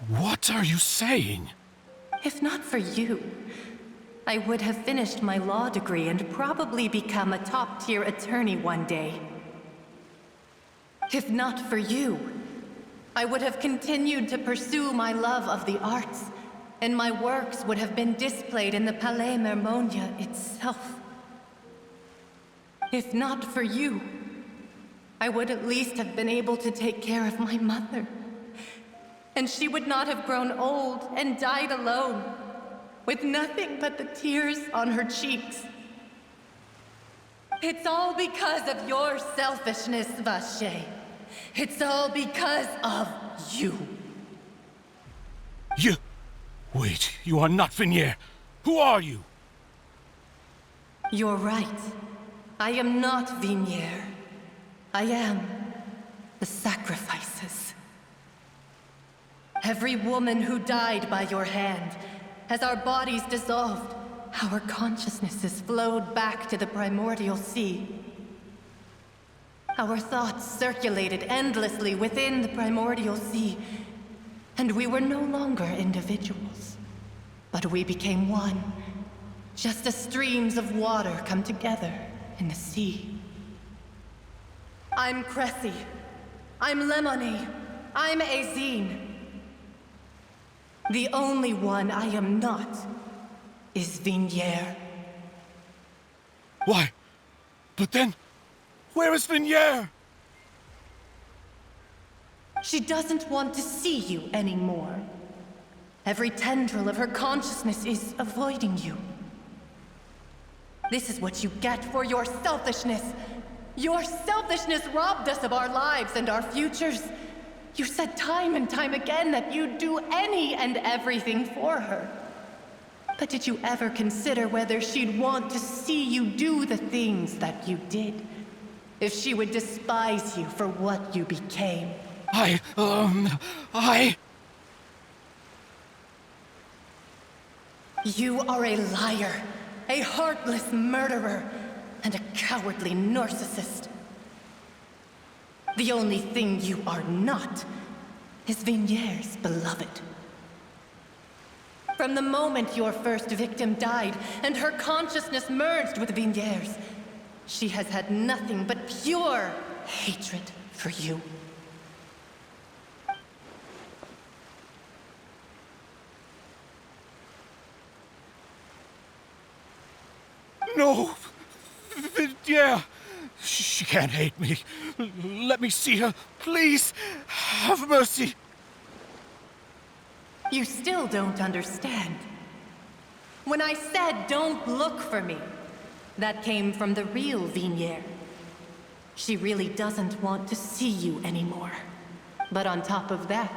Speaker 8: What are you saying?
Speaker 7: If not for you, I would have finished my law degree and probably become a top-tier attorney one day. If not for you, I would have continued to pursue my love of the arts, and my works would have been displayed in the Palais Mermonia itself. If not for you, I would at least have been able to take care of my mother. And she would not have grown old and died alone, with nothing but the tears on her cheeks. It's all because of your selfishness, Vacher. It's all because of you.
Speaker 8: Wait, you are not Vacher. Who are you?
Speaker 7: You're right. I am not Vacher. I am the sacrifices. Every woman who died by your hand, as our bodies dissolved, our consciousnesses flowed back to the primordial sea. Our thoughts circulated endlessly within the primordial sea, and we were no longer individuals, but we became one, just as streams of water come together in the sea. I'm Cressy. I'm Lemony. I'm Azine. The only one I am not is Vacher.
Speaker 8: Why? But then, where is Vacher?
Speaker 7: She doesn't want to see you anymore. Every tendril of her consciousness is avoiding you. This is what you get for your selfishness. Your selfishness robbed us of our lives and our futures. You said time and time again that you'd do any and everything for her. But did you ever consider whether she'd want to see you do the things that you did? If she would despise you for what you became? You are a liar, a heartless murderer, and a cowardly narcissist. The only thing you are not is Vacher's beloved. From the moment your first victim died and her consciousness merged with Vacher's, she has had nothing but pure hatred for you.
Speaker 8: No! Vacher! She can't hate me. Let me see her. Please, have mercy.
Speaker 7: You still don't understand. When I said don't look for me, that came from the real Vacher. She really doesn't want to see you anymore. But on top of that,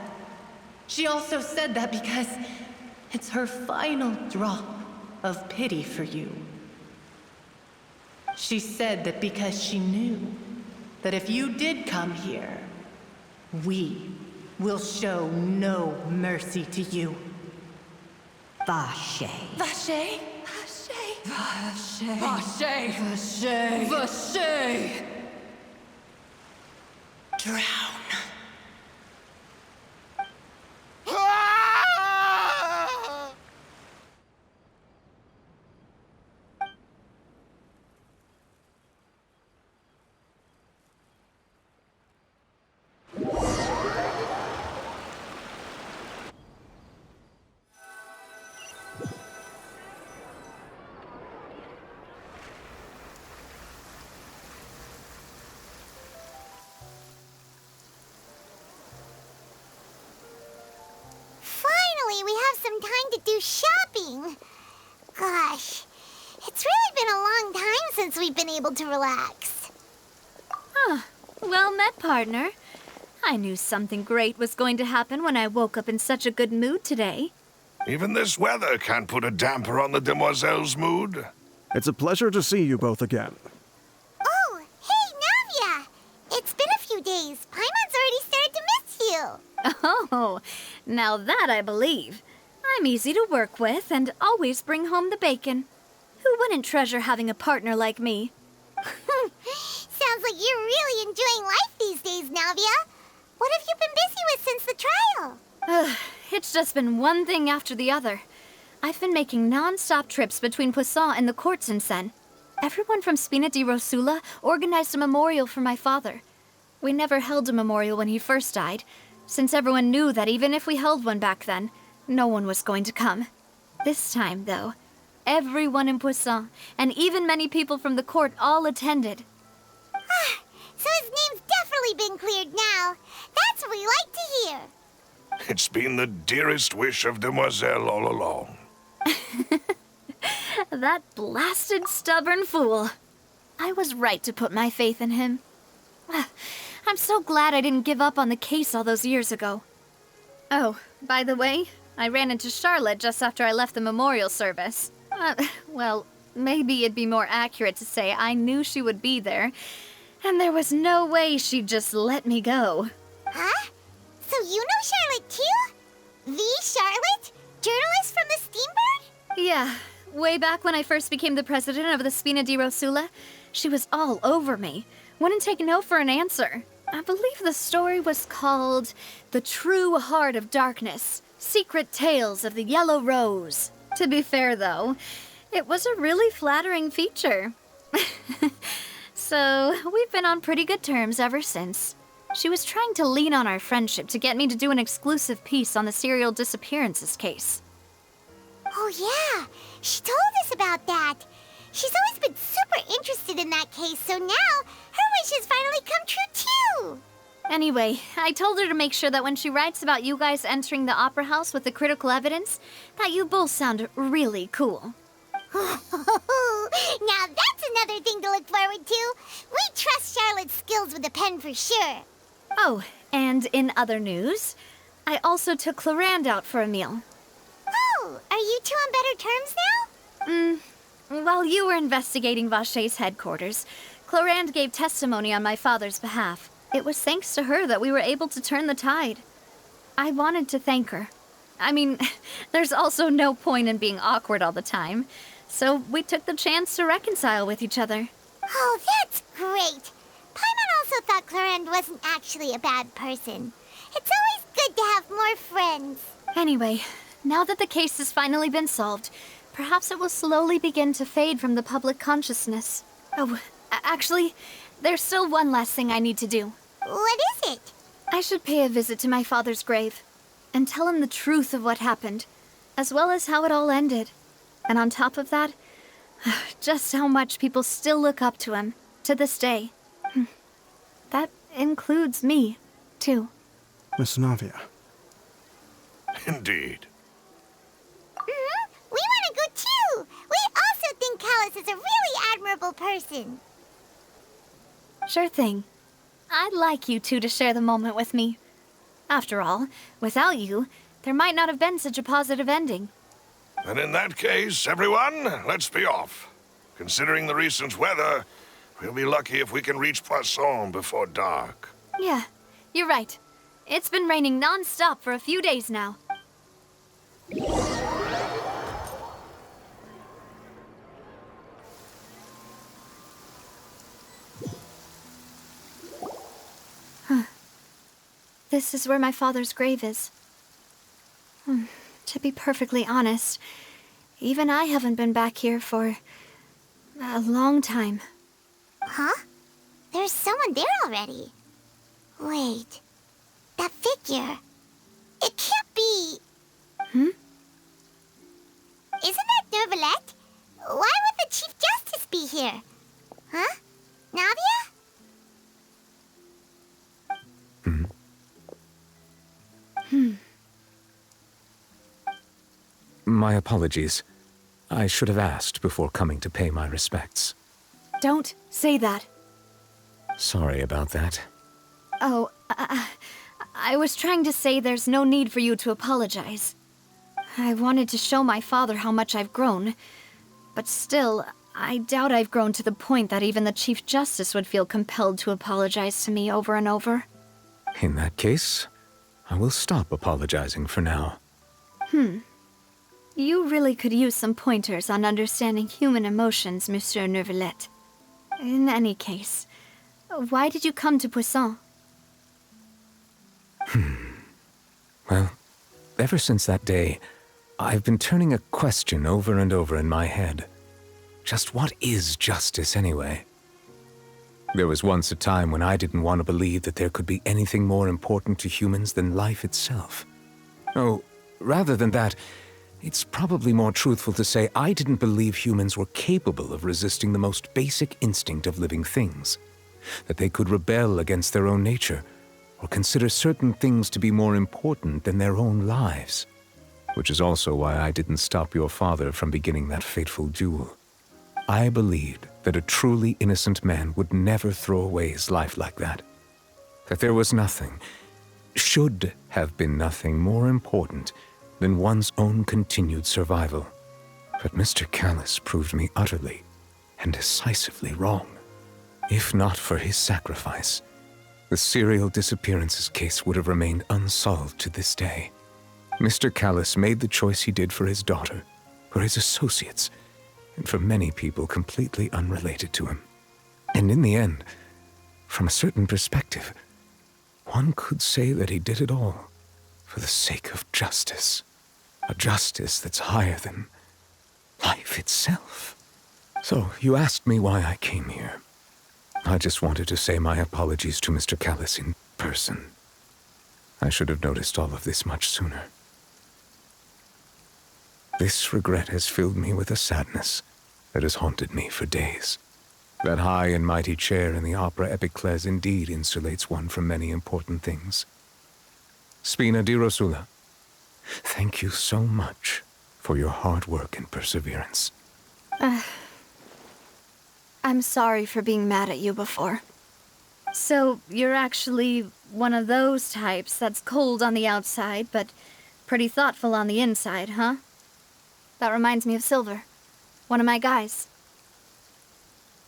Speaker 7: she also said that because it's her final drop of pity for you. She said that because she knew that if you did come here, We will show no mercy to you. Vacher.
Speaker 13: Vacher? Vacher. Vacher. Vacher. Vacher.
Speaker 7: Drown.
Speaker 1: Finally, we have some time to do shopping. Gosh, it's really been a long time since we've been able to relax.
Speaker 4: Huh. Well met, partner. I knew something great was going to happen when I woke up in such a good mood today.
Speaker 11: Even this weather can't put a damper on the demoiselle's mood.
Speaker 10: It's a pleasure to see you both again.
Speaker 1: Oh, hey, Navia! It's been a few days. Paimon's already started to miss you.
Speaker 4: Oh, now that I believe. I'm easy to work with and always bring home the bacon. Who wouldn't treasure having a partner like me?
Speaker 1: Sounds like you're really enjoying life these days, Navia. What have you been busy with since the trial?
Speaker 4: It's just been one thing after the other. I've been making non-stop trips between Poisson and the courts in Sen. Everyone from Spina di Rosula organized a memorial for my father. We never held a memorial when he first died, since everyone knew that even if we held one back then, no one was going to come. This time, though, everyone in Poisson, and even many people from the court, all attended.
Speaker 1: So his name's definitely been cleared now. That's what we like to hear.
Speaker 11: It's been the dearest wish of Demoiselle all along.
Speaker 4: That blasted stubborn fool. I was right to put my faith in him. I'm so glad I didn't give up on the case all those years ago. Oh, by the way, I ran into Charlotte just after I left the memorial service. Well, maybe it'd be more accurate to say I knew she would be there, and there was no way she'd just let me go.
Speaker 1: Huh? So you know Charlotte too? The Charlotte? Journalist from the Steambird?
Speaker 4: Yeah, way back when I first became the president of the Spina di Rosula, she was all over me. Wouldn't take no for an answer. I believe the story was called The True Heart of Darkness, Secret Tales of the Yellow Rose. To be fair, though, it was a really flattering feature. So, we've been on pretty good terms ever since. She was trying to lean on our friendship to get me to do an exclusive piece on the serial disappearances case.
Speaker 1: Oh yeah, she told us about that. She's always been super interested in that case, so now her wish has finally come true too.
Speaker 4: Anyway, I told her to make sure that when she writes about you guys entering the opera house with the critical evidence, that you both sound really cool.
Speaker 1: Now that's another thing to look forward to. We trust Charlotte's skills with a pen for sure.
Speaker 4: Oh, and in other news, I also took Clarande out for a meal.
Speaker 1: Oh, are you two on better terms now?
Speaker 4: While you were investigating Vacher's headquarters, Clarande gave testimony on my father's behalf. It was thanks to her that we were able to turn the tide. I wanted to thank her. I mean, there's also no point in being awkward all the time, so we took the chance to reconcile with each other.
Speaker 1: Oh, that's great. Paimon also thought Clarande wasn't actually a bad person. It's always good to have more friends.
Speaker 4: Anyway, now that the case has finally been solved, perhaps it will slowly begin to fade from the public consciousness. Oh, actually, there's still one last thing I need to do.
Speaker 1: What is it?
Speaker 4: I should pay a visit to my father's grave and tell him the truth of what happened, as well as how it all ended. And on top of that, just how much people still look up to him to this day. That includes me, too.
Speaker 10: Miss Navia.
Speaker 11: Indeed.
Speaker 1: We want to go too. We also think Callus is a really admirable person.
Speaker 4: Sure thing. I'd like you two to share the moment with me. After all, without you, there might not have been such a positive ending.
Speaker 11: And in that case, everyone, let's be off. Considering the recent weather, we'll be lucky if we can reach Poisson before dark.
Speaker 4: Yeah, you're right. It's been raining non-stop for a few days now. This is where my father's grave is. To be perfectly honest, even I haven't been back here for a long time.
Speaker 1: Huh? There's someone there already. Wait. That figure. It can't be...
Speaker 4: Hmm?
Speaker 1: Isn't that Neuvillette? Why would the Chief Justice be here? Huh? Navia?
Speaker 2: My apologies. I should have asked before coming to pay my respects.
Speaker 4: Don't say that.
Speaker 2: Sorry about that.
Speaker 4: Oh, I was trying to say there's no need for you to apologize. I wanted to show my father how much I've grown, but still, I doubt I've grown to the point that even the Chief Justice would feel compelled to apologize to me over and over.
Speaker 2: In that case, I will stop apologizing for now.
Speaker 4: You really could use some pointers on understanding human emotions, Monsieur Neuvillette. In any case, why did you come to Poisson?
Speaker 2: Well, ever since that day, I've been turning a question over and over in my head. Just what is justice, anyway? There was once a time when I didn't want to believe that there could be anything more important to humans than life itself. Oh, rather than that, it's probably more truthful to say I didn't believe humans were capable of resisting the most basic instinct of living things. That they could rebel against their own nature, or consider certain things to be more important than their own lives. Which is also why I didn't stop your father from beginning that fateful duel. I believed that a truly innocent man would never throw away his life like that. That there was nothing, should have been nothing more important than one's own continued survival. But Mr. Callus proved me utterly and decisively wrong. If not for his sacrifice, the serial disappearances case would have remained unsolved to this day. Mr. Callus made the choice he did for his daughter, for his associates, and for many people completely unrelated to him. And in the end, from a certain perspective, one could say that he did it all for the sake of justice. A justice that's higher than life itself. So, you asked me why I came here. I just wanted to say my apologies to Mr. Callus in person. I should have noticed all of this much sooner. This regret has filled me with a sadness that has haunted me for days. That high and mighty chair in the opera Epiclese indeed insulates one from many important things. Spina di Rosula, thank you so much for your hard work and perseverance.
Speaker 4: I'm sorry for being mad at you before. So, you're actually one of those types that's cold on the outside, but pretty thoughtful on the inside, huh? That reminds me of Silver, one of my guys.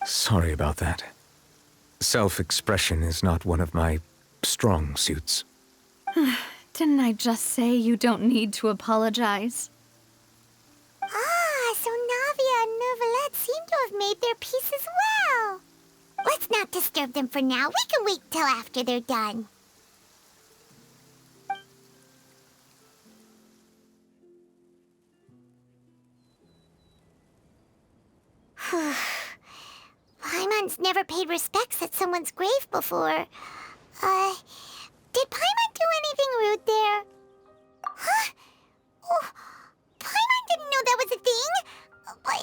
Speaker 2: Sorry about that. Self-expression is not one of my strong suits.
Speaker 4: Didn't I just say you don't need to apologize?
Speaker 1: Ah, so Navia and Neuvillette seem to have made their peace as well. Let's not disturb them for now. We can wait till after they're done. Paimon's never paid respects at someone's grave before. Did Paimon do anything rude there? Huh? Oh, Paimon didn't know that was a thing. But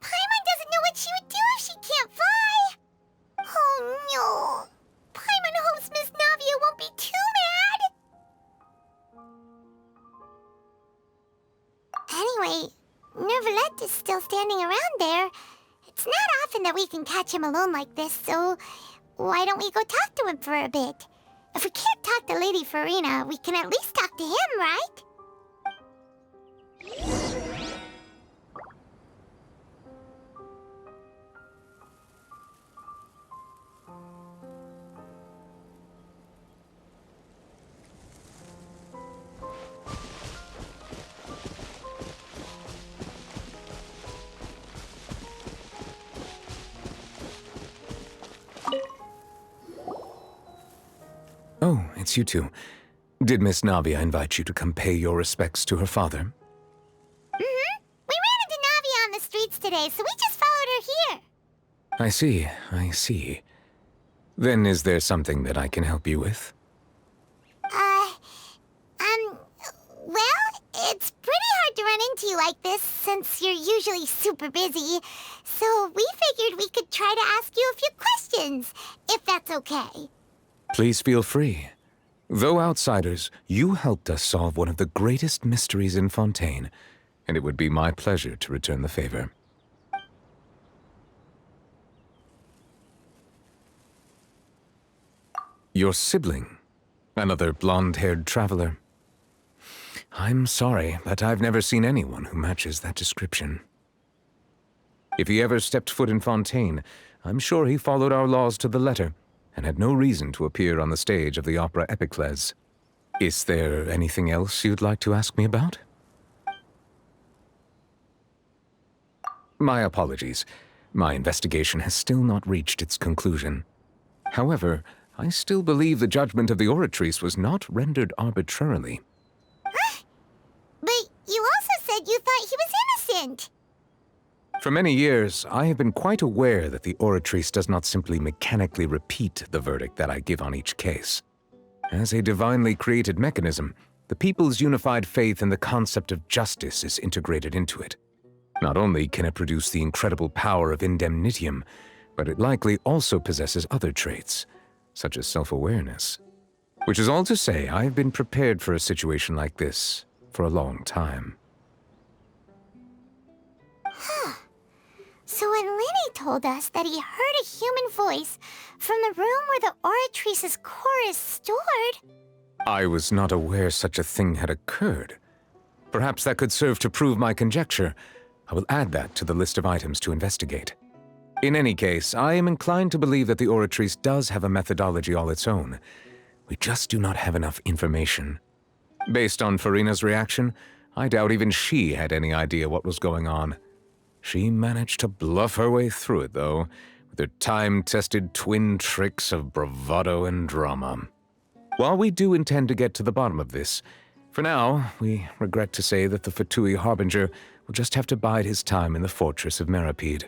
Speaker 1: Paimon doesn't know what she would do if she can't fly. Oh no. Paimon hopes Miss Navia won't be too mad. Anyway, Neuvillette is still standing around there. It's not often that we can catch him alone like this, so why don't we go talk to him for a bit? If we can't talk to Lady Farina, we can at least talk to him, right?
Speaker 2: Oh, it's you two. Did Miss Navia invite you to come pay your respects to her father?
Speaker 1: Mm-hmm. We ran into Navia on the streets today, so we just followed her here.
Speaker 2: I see. Then is there something that I can help you with?
Speaker 1: Well, it's pretty hard to run into you like this since you're usually super busy. So we figured we could try to ask you a few questions, if that's okay.
Speaker 2: Please feel free. Though outsiders, you helped us solve one of the greatest mysteries in Fontaine, and it would be my pleasure to return the favor. Your sibling? Another blonde-haired traveler? I'm sorry, but I've never seen anyone who matches that description. If he ever stepped foot in Fontaine, I'm sure he followed our laws to the letter, and had no reason to appear on the stage of the opera Epicles. Is there anything else you'd like to ask me about? My apologies. My investigation has still not reached its conclusion. However, I still believe the judgment of the Oratrice was not rendered arbitrarily.
Speaker 1: But you also said you thought he was innocent.
Speaker 2: For many years, I have been quite aware that the Oratrice does not simply mechanically repeat the verdict that I give on each case. As a divinely created mechanism, the people's unified faith in the concept of justice is integrated into it. Not only can it produce the incredible power of indemnitium, but it likely also possesses other traits, such as self-awareness. Which is all to say, I've been prepared for a situation like this for a long time.
Speaker 1: So when Lenny told us that he heard a human voice from the room where the Oratrice's core is stored...
Speaker 2: I was not aware such a thing had occurred. Perhaps that could serve to prove my conjecture. I will add that to the list of items to investigate. In any case, I am inclined to believe that the Oratrice does have a methodology all its own. We just do not have enough information. Based on Farina's reaction, I doubt even she had any idea what was going on. She managed to bluff her way through it, though, with her time-tested twin tricks of bravado and drama. While we do intend to get to the bottom of this, for now, we regret to say that the Fatui Harbinger will just have to bide his time in the fortress of Meripede.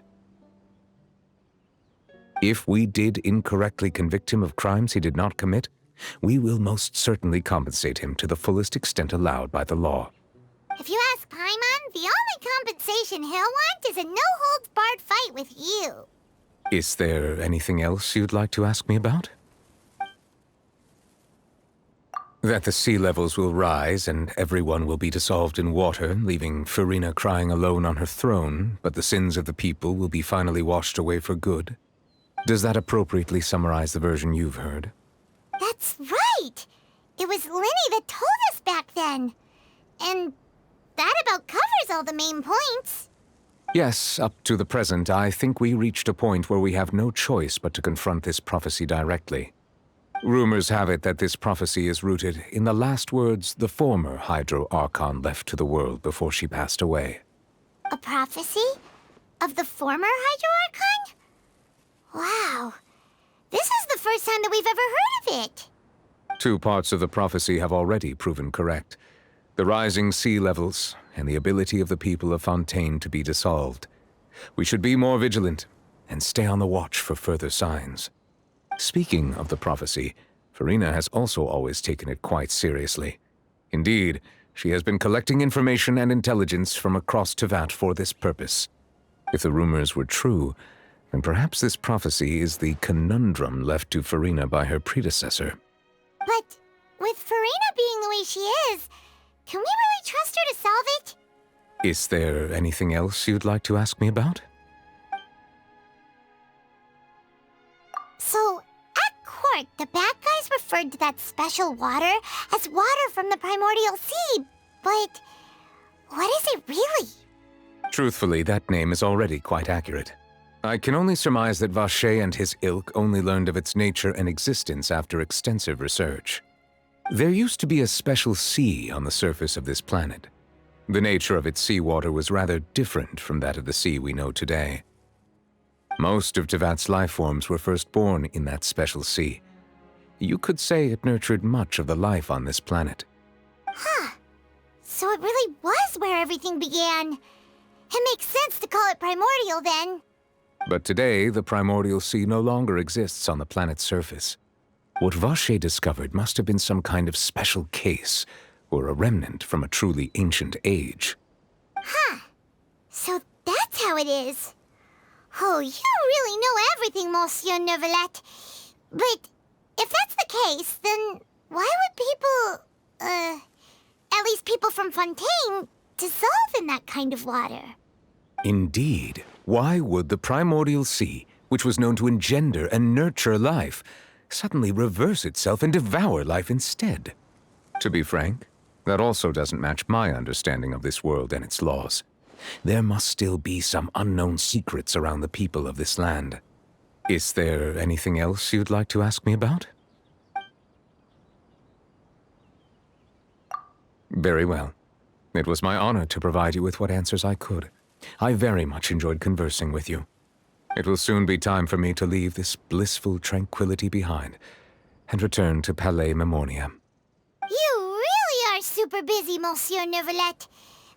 Speaker 2: If we did incorrectly convict him of crimes he did not commit, we will most certainly compensate him to the fullest extent allowed by the law.
Speaker 1: If you ask Paimon, the only compensation he'll want is a no-holds-barred fight with you.
Speaker 2: Is there anything else you'd like to ask me about? That the sea levels will rise and everyone will be dissolved in water, leaving Farina crying alone on her throne, but the sins of the people will be finally washed away for good. Does that appropriately summarize the version you've heard?
Speaker 1: That's right! It was Lenny that told us back then. And that about covers all the main points.
Speaker 2: Yes, up to the present, I think we reached a point where we have no choice but to confront this prophecy directly. Rumors have it that this prophecy is rooted in the last words the former Hydro Archon left to the world before she passed away.
Speaker 1: A prophecy? Of the former Hydro Archon? Wow. This is the first time that we've ever heard of it.
Speaker 2: Two parts of the prophecy have already proven correct. The rising sea levels, and the ability of the people of Fontaine to be dissolved. We should be more vigilant, and stay on the watch for further signs. Speaking of the prophecy, Farina has also always taken it quite seriously. Indeed, she has been collecting information and intelligence from across Tevat for this purpose. If the rumors were true, then perhaps this prophecy is the conundrum left to Farina by her predecessor.
Speaker 1: But with Farina being the way she is, can we really trust her to solve it?
Speaker 2: Is there anything else you'd like to ask me about?
Speaker 1: So, at court, the bad guys referred to that special water as water from the primordial sea, but what is it really?
Speaker 2: Truthfully, that name is already quite accurate. I can only surmise that Vacher and his ilk only learned of its nature and existence after extensive research. There used to be a special sea on the surface of this planet. The nature of its seawater was rather different from that of the sea we know today. Most of Tevat's life forms were first born in that special sea. You could say it nurtured much of the life on this planet.
Speaker 1: Huh. So it really was where everything began. It makes sense to call it primordial then.
Speaker 2: But today, the primordial sea no longer exists on the planet's surface. What Vacher discovered must have been some kind of special case, or a remnant from a truly ancient age.
Speaker 1: Huh. So that's how it is. Oh, you really know everything, Monsieur Neuvillette. But if that's the case, then why would people, at least people from Fontaine, dissolve in that kind of water?
Speaker 2: Indeed. Why would the primordial sea, which was known to engender and nurture life, suddenly reverse itself and devour life instead? To be frank, that also doesn't match my understanding of this world and its laws. There must still be some unknown secrets around the people of this land. Is there anything else you'd like to ask me about? Very well. It was my honor to provide you with what answers I could. I very much enjoyed conversing with you. It will soon be time for me to leave this blissful tranquility behind and return to Palais Memoria.
Speaker 1: You really are super busy, Monsieur Neuvillette.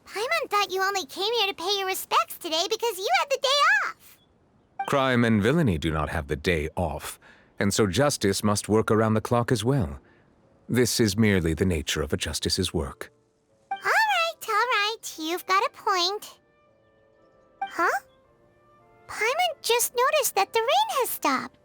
Speaker 1: Paimon thought you only came here to pay your respects today because you had the day off.
Speaker 2: Crime and villainy do not have the day off, and so justice must work around the clock as well. This is merely the nature of a justice's work.
Speaker 1: All right. You've got a point. Huh? Paimon just noticed that the rain has stopped.